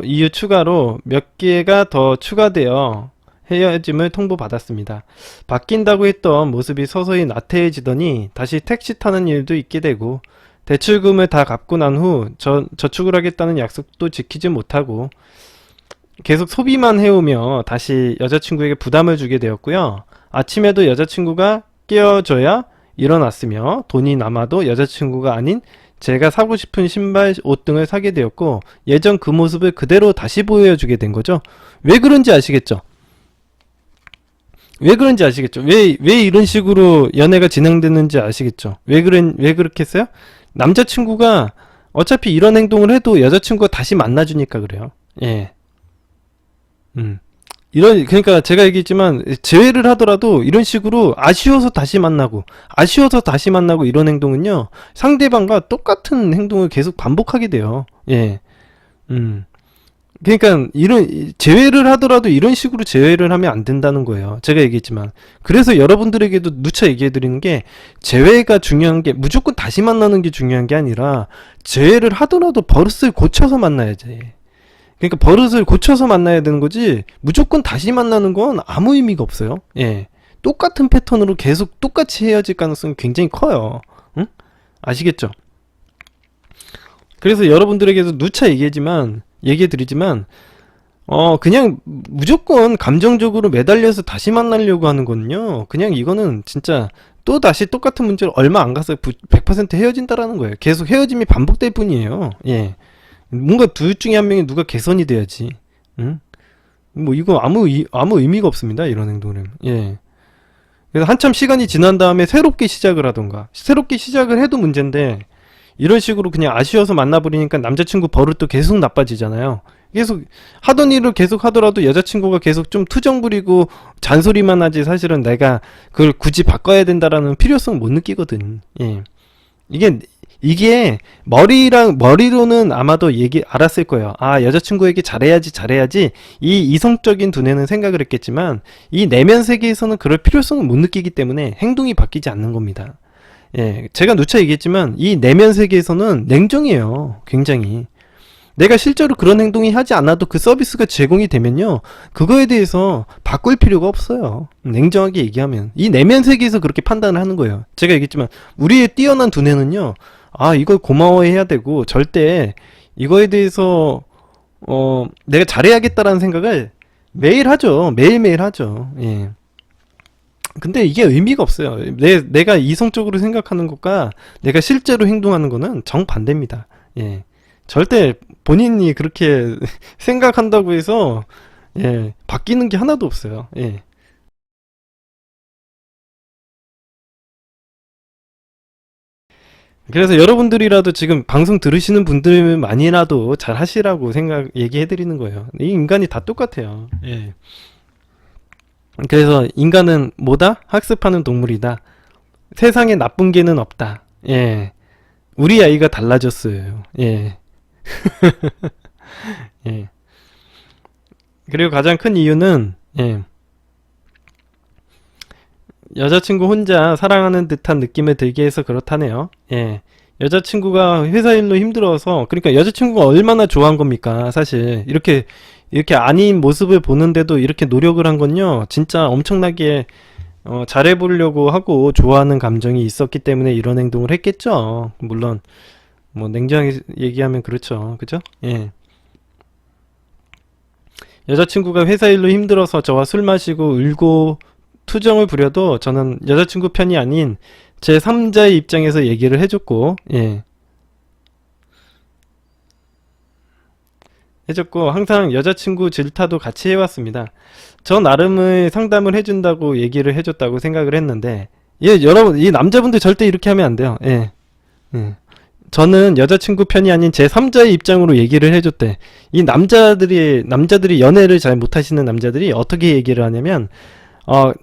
이유 추가로 몇 개가 더 추가되어 헤어짐을 통보받았습니다. 바뀐다고 했던 모습이 서서히 나태해지더니 다시 택시 타는 일도 있게 되고 대출금을 다 갚고 난 후 저축을 하겠다는 약속도 지키지 못하고 계속 소비만 해오며 다시 여자친구에게 부담을 주게 되었고요. 아침에도 여자친구가 깨워줘야 일어났으며 돈이 남아도 여자친구가 아닌 제가 사고 싶은 신발, 옷 등을 사게 되었고 예전 그 모습을 그대로 다시 보여주게 된 거죠. 왜 그런지 아시겠죠? 왜 이런 식으로 연애가 진행됐는지 아시겠죠? 왜 그렇게 했어요? 남자친구가 어차피 이런 행동을 해도 여자친구가 다시 만나주니까 그래요. 예. 그러니까 제가 얘기했지만 재회를 하더라도 이런 식으로 아쉬워서 다시 만나고 이런 행동은요 상대방과 똑같은 행동을 계속 반복하게 돼요. 예. 그러니까 이런 제외를 하더라도 이런 식으로 제외를 하면 안 된다는 거예요. 제가 얘기했지만. 그래서 여러분들에게도 누차 얘기해 드리는 게 제외가 중요한 게 무조건 다시 만나는 게 중요한 게 아니라 제외를 하더라도 버릇을 고쳐서 만나야지. 그러니까 버릇을 고쳐서 만나야 되는 거지 무조건 다시 만나는 건 아무 의미가 없어요. 예. 똑같은 패턴으로 계속 똑같이 헤어질 가능성이 굉장히 커요. 응? 아시겠죠? 그래서 여러분들에게도 누차 얘기해드리지만, 그냥 무조건 감정적으로 매달려서 다시 만나려고 하는 거는요, 그냥 이거는 진짜 또 다시 똑같은 문제로 얼마 안 가서 100% 헤어진다라는 거예요. 계속 헤어짐이 반복될 뿐이에요. 예. 뭔가 둘 중에 한 명이 누가 개선이 돼야지. 응? 뭐 이거 아무 의미가 없습니다. 이런 행동은. 예. 그래서 한참 시간이 지난 다음에 새롭게 시작을 하던가. 새롭게 시작을 해도 문제인데, 이런 식으로 그냥 아쉬워서 만나버리니까 남자친구 버릇도 계속 나빠지잖아요. 계속 하던 일을 계속 하더라도 여자친구가 계속 좀 투정 부리고 잔소리만 하지 사실은 내가 그걸 굳이 바꿔야 된다라는 필요성 못 느끼거든. 예. 이게 머리로는 아마도 알았을 거예요. 아, 여자친구에게 잘해야지 이 이성적인 두뇌는 생각을 했겠지만 이 내면 세계에서는 그럴 필요성을 못 느끼기 때문에 행동이 바뀌지 않는 겁니다. 예, 제가 누차 얘기했지만 이 내면 세계에서는 냉정해요. 굉장히. 내가 실제로 그런 행동이 하지 않아도 그 서비스가 제공이 되면요, 그거에 대해서 바꿀 필요가 없어요. 냉정하게 얘기하면 이 내면 세계에서 그렇게 판단을 하는 거예요. 제가 얘기했지만 우리의 뛰어난 두뇌는요, 아, 이걸 고마워해야 되고 절대 이거에 대해서 내가 잘해야겠다라는 생각을 매일 하죠. 매일매일 하죠. 예. 근데 이게 의미가 없어요. 내가 이성적으로 생각하는 것과 내가 실제로 행동하는 거는 정반대입니다. 예. 절대 본인이 그렇게 생각한다고 해서, 예, 바뀌는 게 하나도 없어요. 예. 그래서 여러분들이라도 지금 방송 들으시는 분들만이라도 잘 하시라고 얘기해 드리는 거예요. 이 인간이 다 똑같아요. 예. 그래서 인간은 뭐다? 학습하는 동물이다. 세상에 나쁜 개는 없다. 예. 우리 아이가 달라졌어요. 예. 예. 그리고 가장 큰 이유는, 예. 여자친구 혼자 사랑하는 듯한 느낌을 들게 해서 그렇다네요. 예. 여자친구가 회사 일로 힘들어서, 그러니까 여자친구가 얼마나 좋아한 겁니까? 사실. 이렇게 아닌 모습을 보는데도 이렇게 노력을 한 건요, 진짜 엄청나게, 잘해보려고 하고 좋아하는 감정이 있었기 때문에 이런 행동을 했겠죠. 물론, 뭐, 냉정하게 얘기하면 그렇죠. 그죠? 예. 여자친구가 회사 일로 힘들어서 저와 술 마시고 울고 투정을 부려도 저는 여자친구 편이 아닌 제 3자의 입장에서 얘기를 해줬고, 예. 해줬고, 항상 여자친구 질타도 같이 해왔습니다. 저 나름의 상담을 해준다고 얘기를 해줬다고 생각을 했는데, 예, 여러분, 이 남자분들 절대 이렇게 하면 안 돼요. 예. 예. 저는 여자친구 편이 아닌 제 3자의 입장으로 얘기를 해줬대. 이 남자들이 연애를 잘 못하시는 남자들이 어떻게 얘기를 하냐면,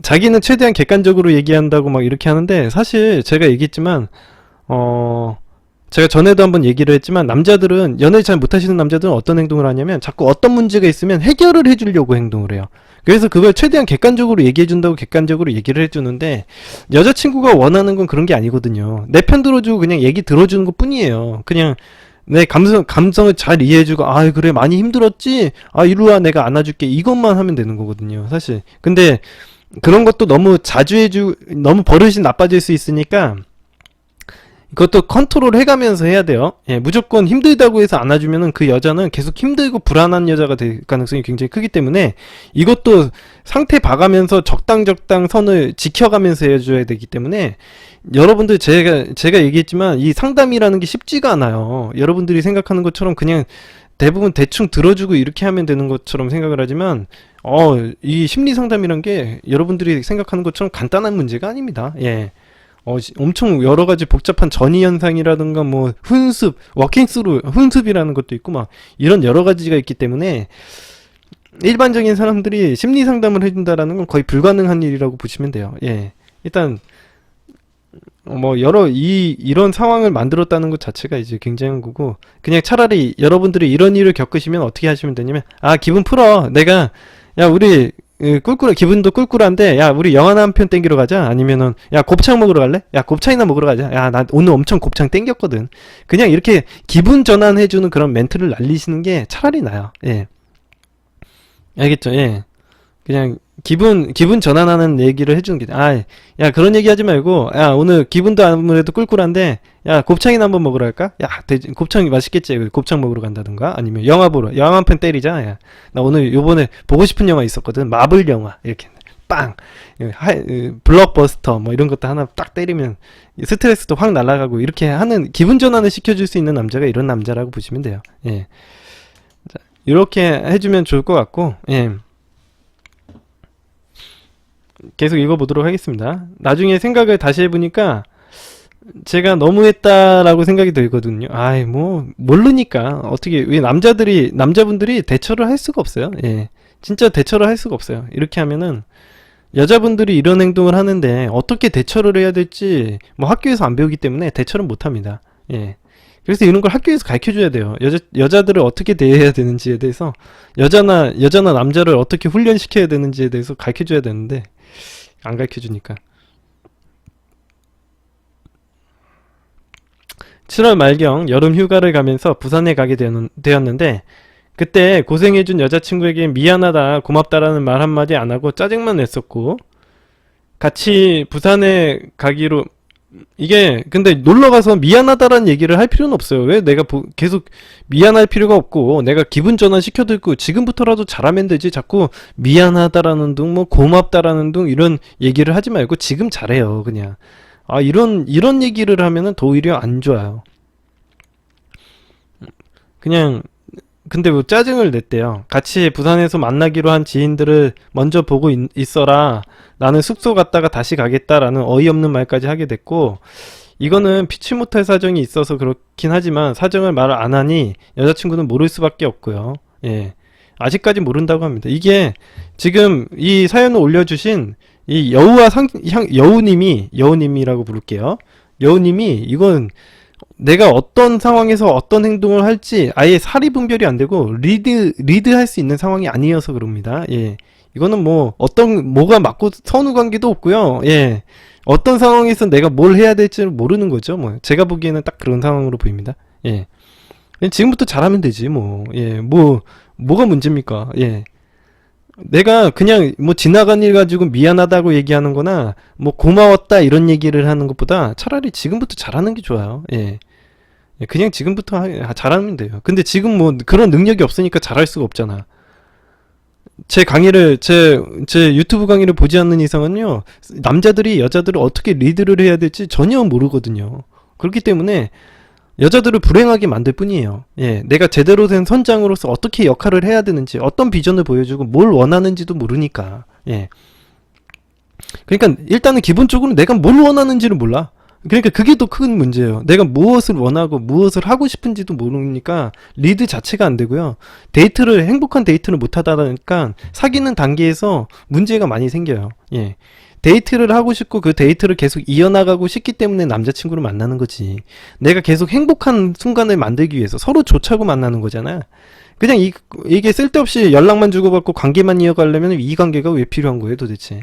자기는 최대한 객관적으로 얘기한다고 막 이렇게 하는데, 사실 제가 얘기했지만, 제가 전에도 한번 얘기를 했지만, 연애 잘 못하시는 남자들은 어떤 행동을 하냐면, 자꾸 어떤 문제가 있으면 해결을 해주려고 행동을 해요. 그래서 그걸 최대한 객관적으로 얘기해준다고 객관적으로 얘기를 해주는데, 여자친구가 원하는 건 그런 게 아니거든요. 내 편 들어주고 그냥 얘기 들어주는 것 뿐이에요. 그냥 내 감성을 잘 이해해주고, 아, 그래, 많이 힘들었지? 아, 이리와, 내가 안아줄게. 이것만 하면 되는 거거든요, 사실. 근데, 그런 것도 너무 너무 버릇이 나빠질 수 있으니까, 그것도 컨트롤 해가면서 해야 돼요. 예, 무조건 힘들다고 해서 안아주면은 그 여자는 계속 힘들고 불안한 여자가 될 가능성이 굉장히 크기 때문에 이것도 상태 봐가면서 적당 선을 지켜가면서 해줘야 되기 때문에 여러분들 제가 얘기했지만 이 상담이라는 게 쉽지가 않아요. 여러분들이 생각하는 것처럼 그냥 대부분 대충 들어주고 이렇게 하면 되는 것처럼 생각을 하지만 이 심리 상담이란 게 여러분들이 생각하는 것처럼 간단한 문제가 아닙니다. 예. 엄청 여러 가지 복잡한 전이 현상이라든가 뭐 워킹스루 훈습이라는 것도 있고 막 이런 여러 가지가 있기 때문에 일반적인 사람들이 심리 상담을 해준다라는 건 거의 불가능한 일이라고 보시면 돼요. 예. 일단 뭐 이런 상황을 만들었다는 것 자체가 이제 굉장한 거고, 그냥 차라리 여러분들이 이런 일을 겪으시면 어떻게 하시면 되냐면, 아 기분 풀어, 내가, 야 우리 기분도 꿀꿀한데, 야 우리 영화 한 편 땡기러 가자. 아니면은 야 곱창 먹으러 갈래? 야 곱창이나 먹으러 가자. 야 나 오늘 엄청 곱창 땡겼거든. 그냥 이렇게 기분 전환해주는 그런 멘트를 날리시는 게 차라리 나아요. 예, 알겠죠? 예. 그냥 기분 전환하는 얘기를 해주는 게, 야 그런 얘기 하지 말고, 야 오늘 기분도 아무래도 꿀꿀한데, 야 곱창이나 한번 먹으러 갈까? 야 곱창이 맛있겠지. 곱창 먹으러 간다든가, 아니면 영화 한 편 때리자. 야 나 오늘 요번에 보고 싶은 영화 있었거든, 마블 영화. 이렇게 빵, 블록버스터 뭐 이런 것도 하나 딱 때리면 스트레스도 확 날아가고, 이렇게 하는 기분 전환을 시켜줄 수 있는 남자가 이런 남자라고 보시면 돼요. 예, 자, 이렇게 해주면 좋을 것 같고, 예. 계속 읽어보도록 하겠습니다. 나중에 생각을 다시 해보니까 제가 너무했다라고 생각이 들거든요. 뭐 모르니까 어떻게, 왜 남자분들이 대처를 할 수가 없어요. 예, 진짜 대처를 할 수가 없어요. 이렇게 하면은 여자분들이 이런 행동을 하는데 어떻게 대처를 해야 될지 뭐 학교에서 안 배우기 때문에 대처를 못 합니다. 예. 그래서 이런 걸 학교에서 가르쳐 줘야 돼요. 여자들을 어떻게 대해야 되는지에 대해서, 여자나 남자를 어떻게 훈련시켜야 되는지에 대해서 가르쳐 줘야 되는데 안 가르쳐 주니까. 7월 말경 여름 휴가를 가면서 부산에 가게 되었는데, 그때 고생해준 여자친구에게 미안하다, 고맙다라는 말 한마디 안 하고 짜증만 냈었고, 같이 부산에 가기로, 이게 근데 놀러가서 미안하다라는 얘기를 할 필요는 없어요. 왜 내가 계속 미안할 필요가 없고, 내가 기분 전환 시켜드리고 지금부터라도 잘하면 되지, 자꾸 미안하다라는 둥 뭐 고맙다라는 둥 이런 얘기를 하지 말고 지금 잘해요. 그냥 이런 얘기를 하면은 더 오히려 안 좋아요. 그냥, 근데 뭐 짜증을 냈대요. 같이 부산에서 만나기로 한 지인들을 먼저 보고 있어라, 나는 숙소 갔다가 다시 가겠다라는 어이없는 말까지 하게 됐고, 이거는 피치 못할 사정이 있어서 그렇긴 하지만 사정을 말을 안 하니 여자친구는 모를 수밖에 없고요. 예, 아직까지 모른다고 합니다. 이게 지금 이 사연을 올려주신 이 여우님이라고 부를게요. 여우님이, 이건 내가 어떤 상황에서 어떤 행동을 할지 아예 사리 분별이 안 되고 리드할 수 있는 상황이 아니어서 그럽니다. 예. 이거는 뭐 뭐가 맞고 선후 관계도 없고요. 예. 어떤 상황에서 내가 뭘 해야 될지 모르는 거죠. 뭐 제가 보기에는 딱 그런 상황으로 보입니다. 예. 지금부터 잘하면 되지 뭐. 예. 뭐가 문제입니까? 예. 내가 그냥 뭐 지나간 일 가지고 미안하다고 얘기하는 거나 뭐 고마웠다 이런 얘기를 하는 것보다 차라리 지금부터 잘하는 게 좋아요. 예. 그냥 지금부터 잘하면 돼요. 근데 지금 뭐 그런 능력이 없으니까 잘할 수가 없잖아. 제 유튜브 강의를 보지 않는 이상은요, 남자들이 여자들을 어떻게 리드를 해야 될지 전혀 모르거든요. 그렇기 때문에 여자들을 불행하게 만들 뿐이에요. 예, 내가 제대로 된 선장으로서 어떻게 역할을 해야 되는지, 어떤 비전을 보여주고 뭘 원하는지도 모르니까. 예. 그러니까 일단은 기본적으로 내가 뭘 원하는지를 몰라. 그러니까 그게 더 큰 문제예요. 내가 무엇을 원하고 무엇을 하고 싶은지도 모르니까 리드 자체가 안 되고요. 행복한 데이트를 못 하다 보니까 사귀는 단계에서 문제가 많이 생겨요. 예. 데이트를 하고 싶고 그 데이트를 계속 이어나가고 싶기 때문에 남자친구를 만나는 거지. 내가 계속 행복한 순간을 만들기 위해서 서로 좋자고 만나는 거잖아. 그냥 이게 쓸데없이 연락만 주고받고 관계만 이어가려면 이 관계가 왜 필요한 거예요, 도대체?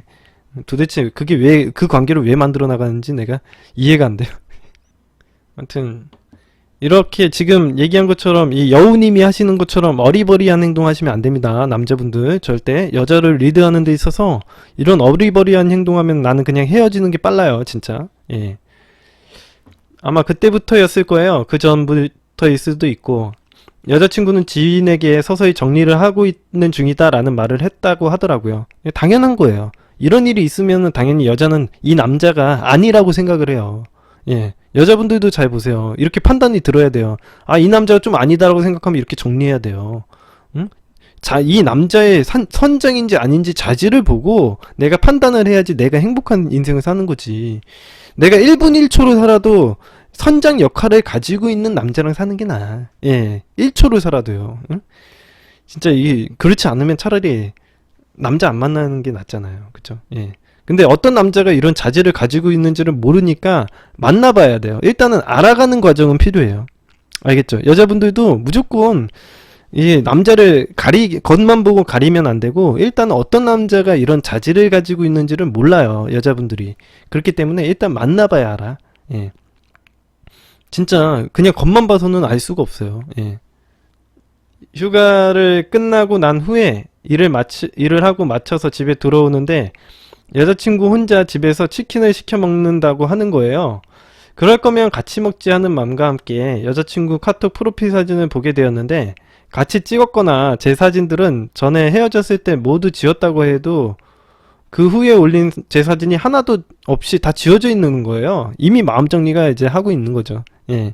그게 그 관계를 왜 만들어 나가는지 내가 이해가 안 돼요. 아무튼 이렇게 지금 얘기한 것처럼 이 여우님이 하시는 것처럼 어리버리한 행동 하시면 안 됩니다. 남자분들 절대 여자를 리드하는 데 있어서 이런 어리버리한 행동하면 나는 그냥 헤어지는 게 빨라요, 진짜. 예. 아마 그때부터였을 거예요. 그 전부터일 수도 있고, 여자친구는 지인에게 서서히 정리를 하고 있는 중이다라는 말을 했다고 하더라고요. 당연한 거예요. 이런 일이 있으면 당연히 여자는 이 남자가 아니라고 생각을 해요. 예. 여자분들도 잘 보세요. 이렇게 판단이 들어야 돼요. 이 남자가 좀 아니다라고 생각하면 이렇게 정리해야 돼요. 응? 이 남자의 선장인지 아닌지 자질을 보고 내가 판단을 해야지 내가 행복한 인생을 사는 거지. 내가 1분 1초로 살아도 선장 역할을 가지고 있는 남자랑 사는 게 나아. 예. 1초로 살아도요. 응? 진짜 그렇지 않으면 차라리 남자 안 만나는 게 낫잖아요. 그쵸? 예. 근데 어떤 남자가 이런 자질을 가지고 있는지를 모르니까 만나봐야 돼요. 일단은 알아가는 과정은 필요해요. 알겠죠? 여자분들도 무조건 이 남자를 겉만 보고 가리면 안 되고, 일단 어떤 남자가 이런 자질을 가지고 있는지를 몰라요, 여자분들이. 그렇기 때문에 일단 만나봐야 알아. 예. 진짜 그냥 겉만 봐서는 알 수가 없어요. 예. 휴가를 끝나고 난 후에 일을 하고 마쳐서 집에 들어오는데 여자친구 혼자 집에서 치킨을 시켜 먹는다고 하는 거예요. 그럴 거면 같이 먹지 하는 마음과 함께 여자친구 카톡 프로필 사진을 보게 되었는데, 같이 찍었거나 제 사진들은 전에 헤어졌을 때 모두 지웠다고 해도 그 후에 올린 제 사진이 하나도 없이 다 지워져 있는 거예요. 이미 마음 정리가 이제 하고 있는 거죠. 예.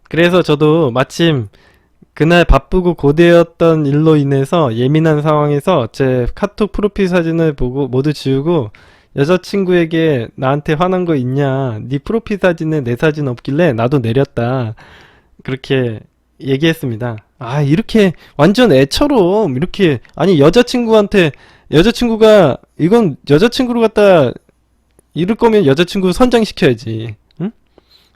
그래서 저도 마침 그날 바쁘고 고되었던 일로 인해서 예민한 상황에서 제 카톡 프로필 사진을 보고 모두 지우고, 여자친구에게 나한테 화난 거 있냐? 네 프로필 사진에 내 사진 없길래 나도 내렸다. 그렇게 얘기했습니다. 아, 이렇게 완전 애처럼 이렇게, 아니 여자친구가 이건 여자친구를 갖다 이럴 거면 여자친구 선장시켜야지. 응?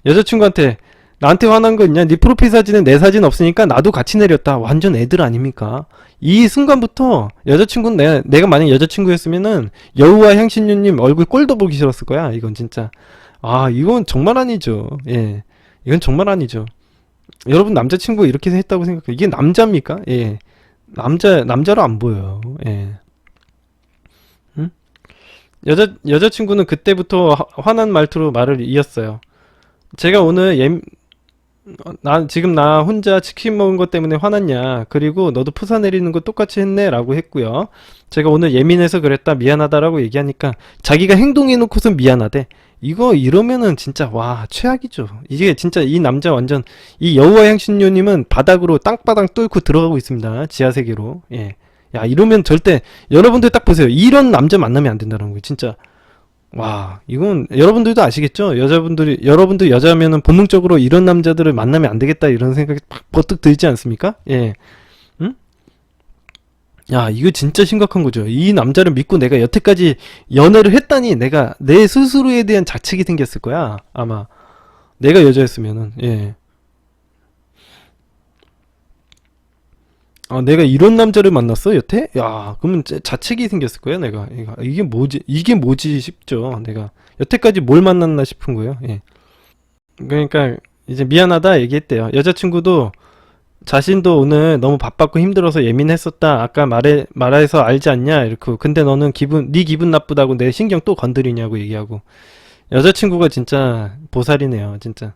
여자친구한테 나한테 화난 거 있냐? 네 프로필 사진에 내 사진 없으니까 나도 같이 내렸다. 완전 애들 아닙니까? 이 순간부터 여자친구는 내가 만약 여자친구였으면은 여우와 향신료님 얼굴 꼴도 보기 싫었을 거야. 이건 진짜. 아, 이건 정말 아니죠. 예. 이건 정말 아니죠. 여러분 남자친구 이렇게 했다고 생각해요. 이게 남자입니까? 예. 남자로 안 보여요. 예. 응? 여자친구는 그때부터 화난 말투로 말을 이었어요. 제가 오늘 지금 나 혼자 치킨 먹은 것 때문에 화났냐? 그리고 너도 푸사 내리는 거 똑같이 했네? 라고 했고요. 제가 오늘 예민해서 그랬다, 미안하다라고 얘기하니까 자기가 행동해놓고서 미안하대. 이러면은 진짜 와, 최악이죠. 이게 진짜 이 남자 완전, 이 여우와 향신료님은 바닥으로 땅바닥 뚫고 들어가고 있습니다. 지하세계로. 예. 야, 이러면 절대, 여러분들 딱 보세요. 이런 남자 만나면 안 된다는 거예요. 진짜. 와, 이건 여러분들도 아시겠죠? 여러분들 여자면은 본능적으로 이런 남자들을 만나면 안 되겠다, 이런 생각이 팍 버뜩 들지 않습니까? 예. 응? 야, 이거 진짜 심각한 거죠. 이 남자를 믿고 내가 여태까지 연애를 했다니, 내가 내 스스로에 대한 자책이 생겼을 거야, 아마. 내가 여자였으면은. 예. 아, 내가 이런 남자를 만났어, 여태? 야, 그러면 자책이 생겼을 거야, 내가. 이게 뭐지 싶죠, 내가. 여태까지 뭘 만났나 싶은 거예요, 예. 그러니까, 이제 미안하다 얘기했대요. 여자친구도 자신도 오늘 너무 바빴고 힘들어서 예민했었다. 아까 말해서 알지 않냐? 이렇게. 근데 너는 네 기분 나쁘다고 내 신경 또 건드리냐고 얘기하고. 여자친구가 진짜 보살이네요, 진짜.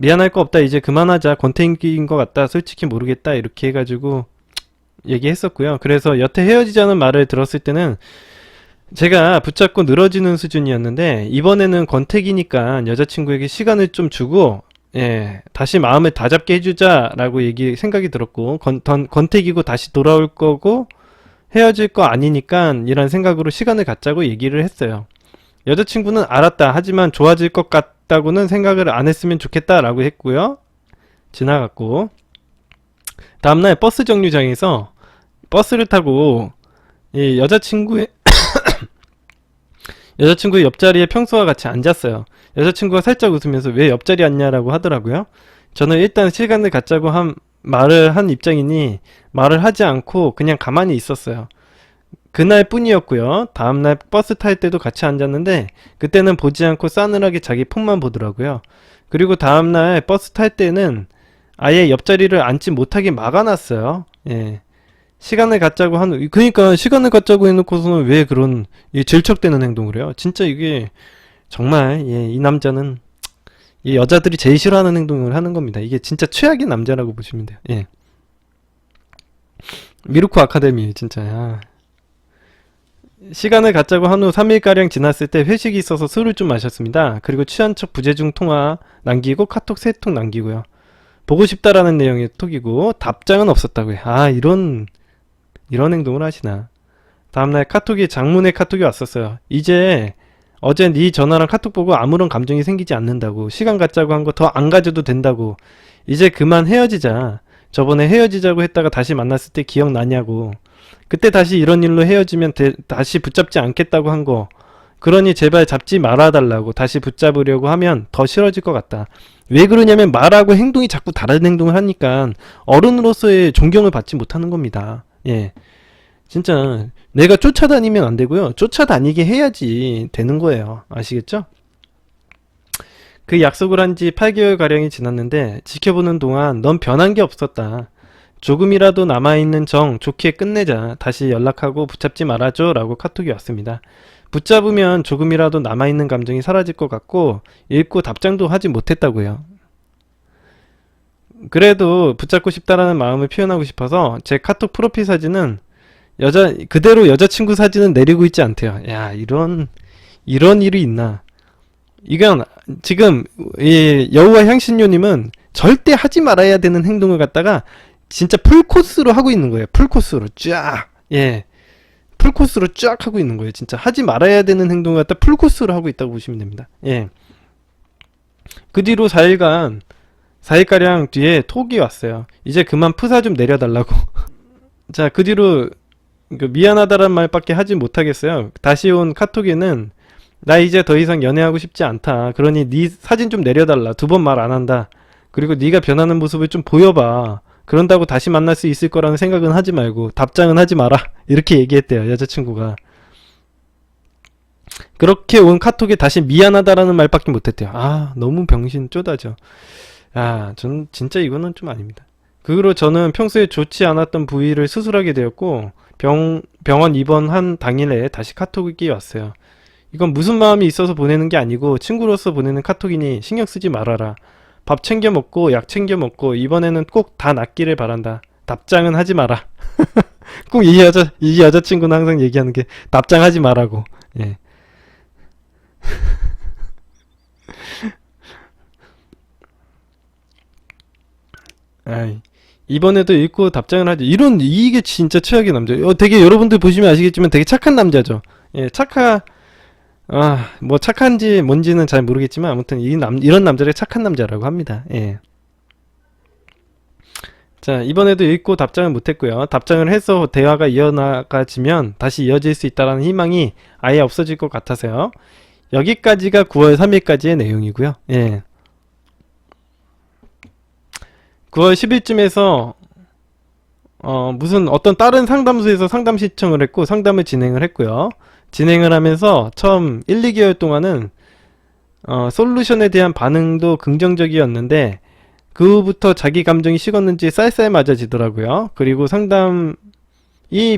미안할 거 없다, 이제 그만하자, 권태기인 것 같다, 솔직히 모르겠다, 이렇게 해가지고 얘기했었고요. 그래서 여태 헤어지자는 말을 들었을 때는 제가 붙잡고 늘어지는 수준이었는데, 이번에는 권태기니까 여자친구에게 시간을 좀 주고, 예, 다시 마음을 다잡게 해주자라고 생각이 들었고, 권태기고 다시 돌아올 거고 헤어질 거 아니니까 이런 생각으로 시간을 갖자고 얘기를 했어요. 여자친구는 알았다, 하지만 좋아질 것 같다고는 생각을 안 했으면 좋겠다라고 했고요. 지나갔고, 다음날 버스 정류장에서 버스를 타고 이 여자친구의 옆자리에 평소와 같이 앉았어요. 여자친구가 살짝 웃으면서 왜 옆자리 앉냐라고 하더라고요. 저는 일단 시간을 갖자고 말을 한 입장이니 말을 하지 않고 그냥 가만히 있었어요. 그날 뿐이었고요. 다음날 버스 탈 때도 같이 앉았는데 그때는 보지 않고 싸늘하게 자기 폰만 보더라고요. 그리고 다음날 버스 탈 때는 아예 옆자리를 앉지 못하게 막아놨어요. 예. 그러니까 시간을 갖자고 해놓고서는 왜 그런 질척대는 행동을 해요? 진짜 이게 정말, 예, 이 남자는 이 여자들이 제일 싫어하는 행동을 하는 겁니다. 이게 진짜 최악의 남자라고 보시면 돼요. 예. 미루코 아카데미 진짜. 야. 시간을 갖자고 한 후 3일가량 지났을 때 회식이 있어서 술을 좀 마셨습니다. 그리고 취한 척 부재중 통화 남기고 카톡 3통 남기고요. 보고 싶다라는 내용의 톡이고 답장은 없었다고요. 아, 이런 행동을 하시나. 다음날 장문의 카톡이 왔었어요. 이제 어제 네 전화랑 카톡 보고 아무런 감정이 생기지 않는다고, 시간 갖자고 한 거 더 안 가져도 된다고, 이제 그만 헤어지자. 저번에 헤어지자고 했다가 다시 만났을 때 기억나냐고. 그때 다시 이런 일로 헤어지면 다시 붙잡지 않겠다고 한 거. 그러니 제발 잡지 말아달라고. 다시 붙잡으려고 하면 더 싫어질 것 같다. 왜 그러냐면 말하고 행동이 자꾸 다른 행동을 하니까 어른으로서의 존경을 받지 못하는 겁니다. 예. 진짜 내가 쫓아다니면 안 되고요. 쫓아다니게 해야지 되는 거예요. 아시겠죠? 그 약속을 한 지 8개월가량이 지났는데 지켜보는 동안 넌 변한 게 없었다. 조금이라도 남아있는 정 좋게 끝내자. 다시 연락하고 붙잡지 말아줘 라고 카톡이 왔습니다. 붙잡으면 조금이라도 남아있는 감정이 사라질 것 같고 읽고 답장도 하지 못했다고요. 그래도 붙잡고 싶다라는 마음을 표현하고 싶어서 제 카톡 프로필 사진은 그대로 여자친구 사진은 내리고 있지 않대요. 야, 이런 일이 있나. 이건 지금 이 여우와 향신료님은 절대 하지 말아야 되는 행동을 갖다가 진짜 풀코스로 하고 있는 거예요. 풀코스로 쫙. 예. 풀코스로 쫙 하고 있는 거예요. 진짜 하지 말아야 되는 행동을 갖다 풀코스로 하고 있다고 보시면 됩니다. 예. 그 뒤로 4일가량 뒤에 톡이 왔어요. 이제 그만 프사 좀 내려달라고. 자, 그 뒤로 미안하다란 말밖에 하지 못하겠어요. 다시 온 카톡에는 나 이제 더 이상 연애하고 싶지 않다. 그러니 네 사진 좀 내려달라. 2번 말 안 한다. 그리고 네가 변하는 모습을 좀 보여봐. 그런다고 다시 만날 수 있을 거라는 생각은 하지 말고 답장은 하지 마라. 이렇게 얘기했대요. 여자친구가. 그렇게 온 카톡에 다시 미안하다라는 말밖에 못했대요. 아, 너무 병신 쪼다죠. 아, 전 진짜 이거는 좀 아닙니다. 그 후로 저는 평소에 좋지 않았던 부위를 수술하게 되었고 병원 입원한 당일에 다시 카톡이 왔어요. 이건 무슨 마음이 있어서 보내는 게 아니고 친구로서 보내는 카톡이니 신경 쓰지 말아라. 밥 챙겨 먹고 약 챙겨 먹고 이번에는 꼭 다 낫기를 바란다. 답장은 하지 마라. 꼭 이 여자친구는 항상 얘기하는 게 답장하지 마라고. 예. 아이, 이번에도 읽고 답장을 하지. 이게 진짜 최악의 남자예요. 되게 여러분들 보시면 아시겠지만 되게 착한 남자죠. 예, 뭐 착한지 뭔지는 잘 모르겠지만 아무튼 이런 남자를 착한 남자라고 합니다. 예. 자, 이번에도 읽고 답장을 못했고요. 답장을 해서 대화가 이어나가지면 다시 이어질 수 있다는 희망이 아예 없어질 것 같아서요. 여기까지가 9월 3일까지의 내용이고요. 예. 9월 10일쯤에서 무슨 어떤 다른 상담소에서 상담 신청을 했고 상담을 진행을 했고요. 진행을 하면서 처음 1, 2개월 동안은 솔루션에 대한 반응도 긍정적이었는데 그 후부터 자기 감정이 식었는지 쌀쌀 맞아지더라고요. 그리고 상담이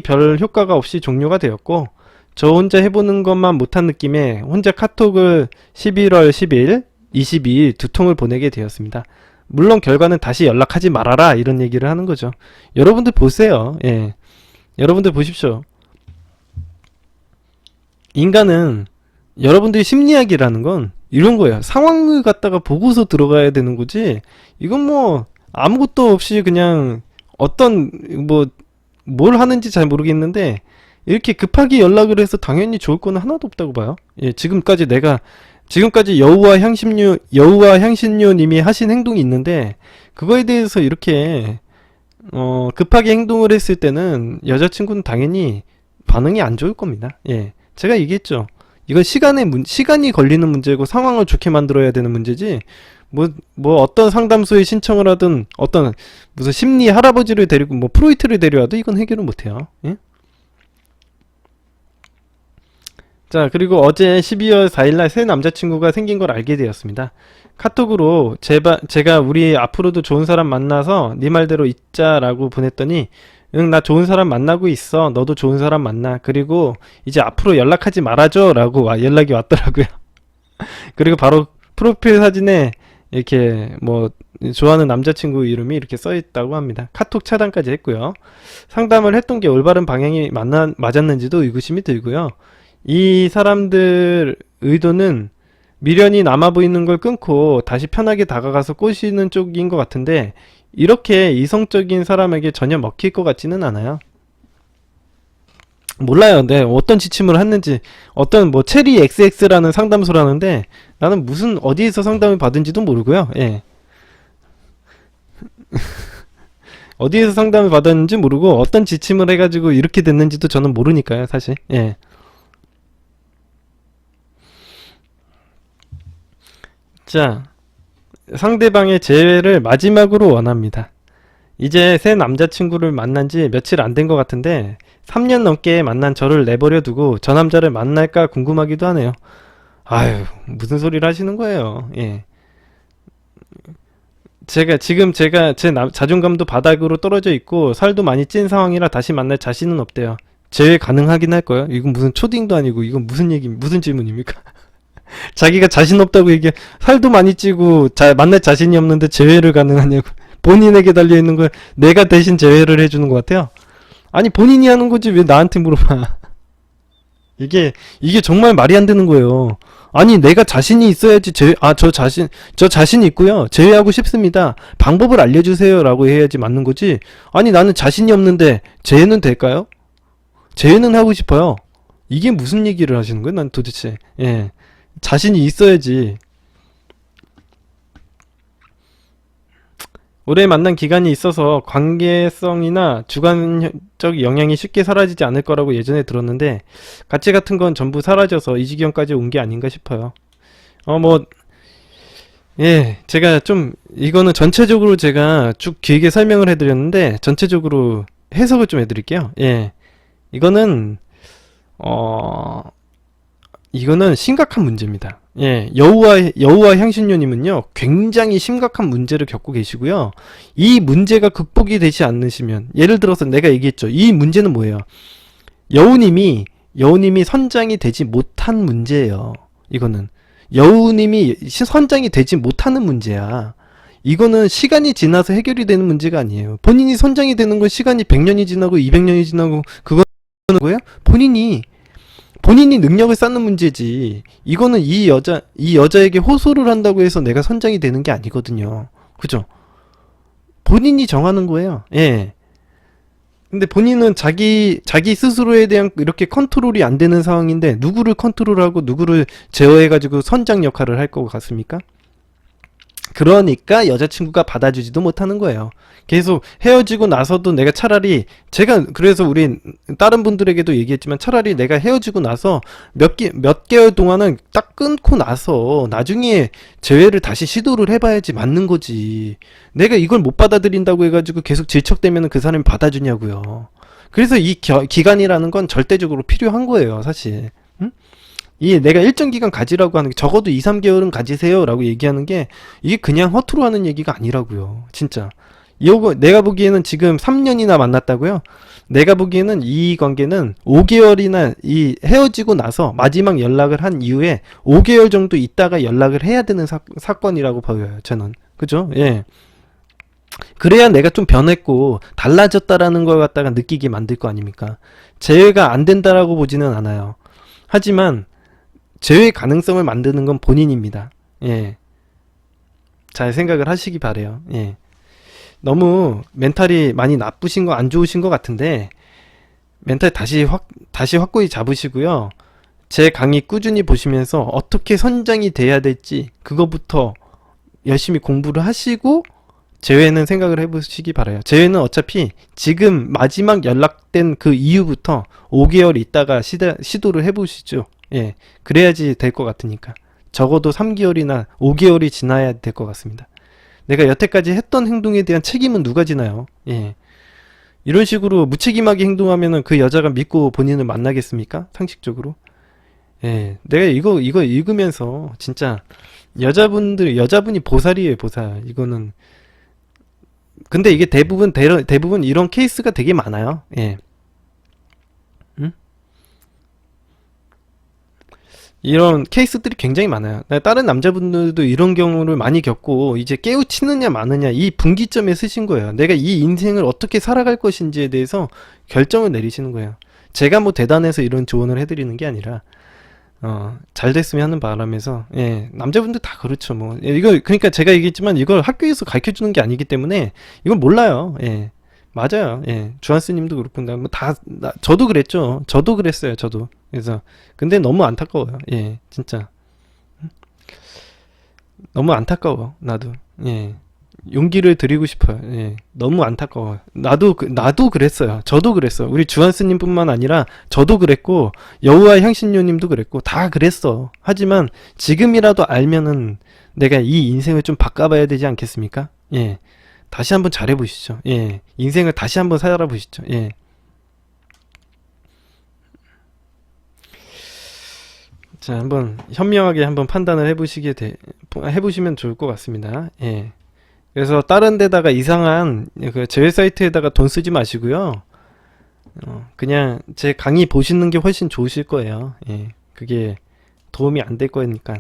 별 효과가 없이 종료가 되었고 저 혼자 해보는 것만 못한 느낌에 혼자 카톡을 11월 10일, 22일 2통을 보내게 되었습니다. 물론 결과는 다시 연락하지 말아라 이런 얘기를 하는 거죠. 여러분들 보세요. 예. 여러분들 보십시오. 인간은 여러분들이 심리학이라는 건 이런 거예요. 상황을 갖다가 보고서 들어가야 되는 거지. 이건 뭐 아무것도 없이 그냥 뭘 하는지 잘 모르겠는데 이렇게 급하게 연락을 해서 당연히 좋을 거는 하나도 없다고 봐요. 예, 지금까지 여우와 향신료 님이 하신 행동이 있는데 그거에 대해서 이렇게 급하게 행동을 했을 때는 여자친구는 당연히 반응이 안 좋을 겁니다. 예. 제가 얘기했죠. 이건 시간이 걸리는 문제고 상황을 좋게 만들어야 되는 문제지 어떤 상담소에 신청을 하든 무슨 심리 할아버지를 데리고 프로이트를 데려와도 이건 해결을 못해요. 예? 자, 그리고 어제 12월 4일날 새 남자친구가 생긴 걸 알게 되었습니다. 카톡으로 제가 우리 앞으로도 좋은 사람 만나서 네 말대로 있자라고 보냈더니 응, 나 좋은 사람 만나고 있어. 너도 좋은 사람 만나. 그리고 이제 앞으로 연락하지 말아줘 라고 연락이 왔더라고요. 그리고 바로 프로필 사진에 이렇게 좋아하는 남자친구 이름이 이렇게 써있다고 합니다. 카톡 차단까지 했고요. 상담을 했던 게 올바른 방향이 맞았는지도 의구심이 들고요. 이 사람들 의도는 미련이 남아 보이는 걸 끊고 다시 편하게 다가가서 꼬시는 쪽인 것 같은데 이렇게 이성적인 사람에게 전혀 먹힐 것 같지는 않아요. 몰라요. 네, 어떤 지침을 했는지 체리 XX라는 상담소라는데 나는 어디에서 상담을 받은지도 모르고요. 예. 어디에서 상담을 받았는지 모르고 어떤 지침을 해가지고 이렇게 됐는지도 저는 모르니까요, 사실. 예. 자, 상대방의 재회를 마지막으로 원합니다. 이제 새 남자친구를 만난 지 며칠 안 된 것 같은데 3년 넘게 만난 저를 내버려 두고 저 남자를 만날까 궁금하기도 하네요. 아유, 무슨 소리를 하시는 거예요. 예. 제가 제 자존감도 바닥으로 떨어져 있고 살도 많이 찐 상황이라 다시 만날 자신은 없대요. 재회 가능하긴 할 거예요. 이건 무슨 초딩도 아니고 이건 무슨 얘기, 무슨 질문입니까? 자기가 자신 없다고 얘기해. 살도 많이 찌고 만날 자신이 없는데 재회를 가능하냐고. 본인에게 달려있는 걸 내가 대신 재회를 해주는 것 같아요. 아니, 본인이 하는 거지 왜 나한테 물어봐. 이게 정말 말이 안 되는 거예요. 아니, 내가 자신이 있어야지 저 자신 있고요. 제외하고 싶습니다. 방법을 알려주세요. 라고 해야지 맞는 거지. 아니, 나는 자신이 없는데 제외는 될까요? 제외는 하고 싶어요. 이게 무슨 얘기를 하시는 거예요? 난 도대체. 예. 자신이 있어야지. 오래 만난 기간이 있어서 관계성이나 주관적 영향이 쉽게 사라지지 않을 거라고 예전에 들었는데 가치 같은 건 전부 사라져서 이 지경까지 온 게 아닌가 싶어요. 뭐, 예, 제가 좀 이거는 전체적으로 제가 쭉 길게 설명을 해드렸는데 전체적으로 해석을 좀 해드릴게요. 예, 이거는 어, 이거는 심각한 문제입니다. 예, 여우와 향신료님은요, 굉장히 심각한 문제를 겪고 계시고요. 이 문제가 극복이 되지 않으시면, 예를 들어서 내가 얘기했죠. 이 문제는 뭐예요? 여우님이 선장이 되지 못한 문제예요. 이거는. 여우님이 선장이 되지 못하는 문제야. 이거는 시간이 지나서 해결이 되는 문제가 아니에요. 본인이 선장이 되는 건 시간이 100년이 지나고 200년이 지나고, 그거는 뭐예요? 본인이 능력을 쌓는 문제지. 이거는 이 여자에게 호소를 한다고 해서 내가 선장이 되는 게 아니거든요. 그죠? 본인이 정하는 거예요. 예. 근데 본인은 자기 스스로에 대한 이렇게 컨트롤이 안 되는 상황인데, 누구를 컨트롤하고 누구를 제어해가지고 선장 역할을 할 것 같습니까? 그러니까 여자친구가 받아주지도 못하는 거예요. 계속 헤어지고 나서도 내가 차라리, 제가 그래서 우리 다른 분들에게도 얘기했지만, 차라리 내가 헤어지고 나서 몇 개월 동안은 딱 끊고 나서 나중에 재회를 다시 시도를 해봐야지 맞는 거지. 내가 이걸 못 받아들인다고 해가지고 계속 질척대면 그 사람이 받아주냐고요. 그래서 이 기간이라는 건 절대적으로 필요한 거예요, 사실. 응? 이 내가 일정 기간 가지라고 하는 게, 적어도 2, 3개월은 가지세요 라고 얘기하는 게, 이게 그냥 허투루 하는 얘기가 아니라고요. 진짜. 이거 내가 보기에는 지금 3년이나 만났다고요? 내가 보기에는 이 관계는 5개월이나 이 헤어지고 나서 마지막 연락을 한 이후에 5개월 정도 있다가 연락을 해야 되는 사건이라고 보여요, 저는. 그죠? 예. 그래야 내가 좀 변했고 달라졌다라는 걸 갖다가 느끼게 만들 거 아닙니까? 재회가 안 된다라고 보지는 않아요. 하지만 재회 가능성을 만드는 건 본인입니다. 예. 잘 생각을 하시기 바래요. 예. 너무 멘탈이 많이 나쁘신 거, 안 좋으신 것 같은데, 멘탈 다시 확고히 잡으시고요. 제 강의 꾸준히 보시면서 어떻게 선장이 돼야 될지 그거부터 열심히 공부를 하시고 재회는 생각을 해보시기 바라요. 재회는 어차피 지금 마지막 연락된 그 이후부터 5개월 있다가 시도를 해보시죠. 예, 그래야지 될 것 같으니까. 적어도 3개월이나 5개월이 지나야 될 것 같습니다. 내가 여태까지 했던 행동에 대한 책임은 누가 지나요? 예. 이런 식으로 무책임하게 행동하면은 그 여자가 믿고 본인을 만나겠습니까? 상식적으로. 예. 내가 이거 읽으면서 진짜 여자분이 보살이에요, 보살. 이거는. 근데 이게 대부분 이런 케이스가 되게 많아요. 예. 응? 이런 케이스들이 굉장히 많아요. 다른 남자분들도 이런 경우를 많이 겪고 이제 깨우치느냐 마느냐 이 분기점에 쓰신 거예요. 내가 이 인생을 어떻게 살아갈 것인지에 대해서 결정을 내리시는 거예요. 제가 뭐 대단해서 이런 조언을 해드리는 게 아니라 잘 됐으면 하는 바람에서. 예, 남자분들 다 그렇죠. 뭐 이거 그러니까 제가 얘기했지만 이걸 학교에서 가르쳐 주는 게 아니기 때문에 이건 몰라요. 예. 맞아요. 예. 주한스님도 그렇고, 저도 그랬죠. 저도 그랬어요. 저도. 그래서, 근데 너무 안타까워요. 예. 진짜. 너무 안타까워. 나도. 예. 용기를 드리고 싶어요. 예. 너무 안타까워요. 나도 그랬어요. 저도 그랬어. 우리 주한스님뿐만 아니라 저도 그랬고 여우와 향신료님도 그랬고 다 그랬어. 하지만 지금이라도 알면은 내가 이 인생을 좀 바꿔봐야 되지 않겠습니까? 예. 다시 한번 잘해보시죠. 예. 인생을 다시 한번 살아보시죠. 예. 자, 한번 현명하게 한번 판단을 해보시면 좋을 것 같습니다. 예. 그래서 다른 데다가 이상한 그 제휴 사이트에다가 돈 쓰지 마시고요. 그냥 제 강의 보시는 게 훨씬 좋으실 거예요. 예. 그게 도움이 안 될 거니까.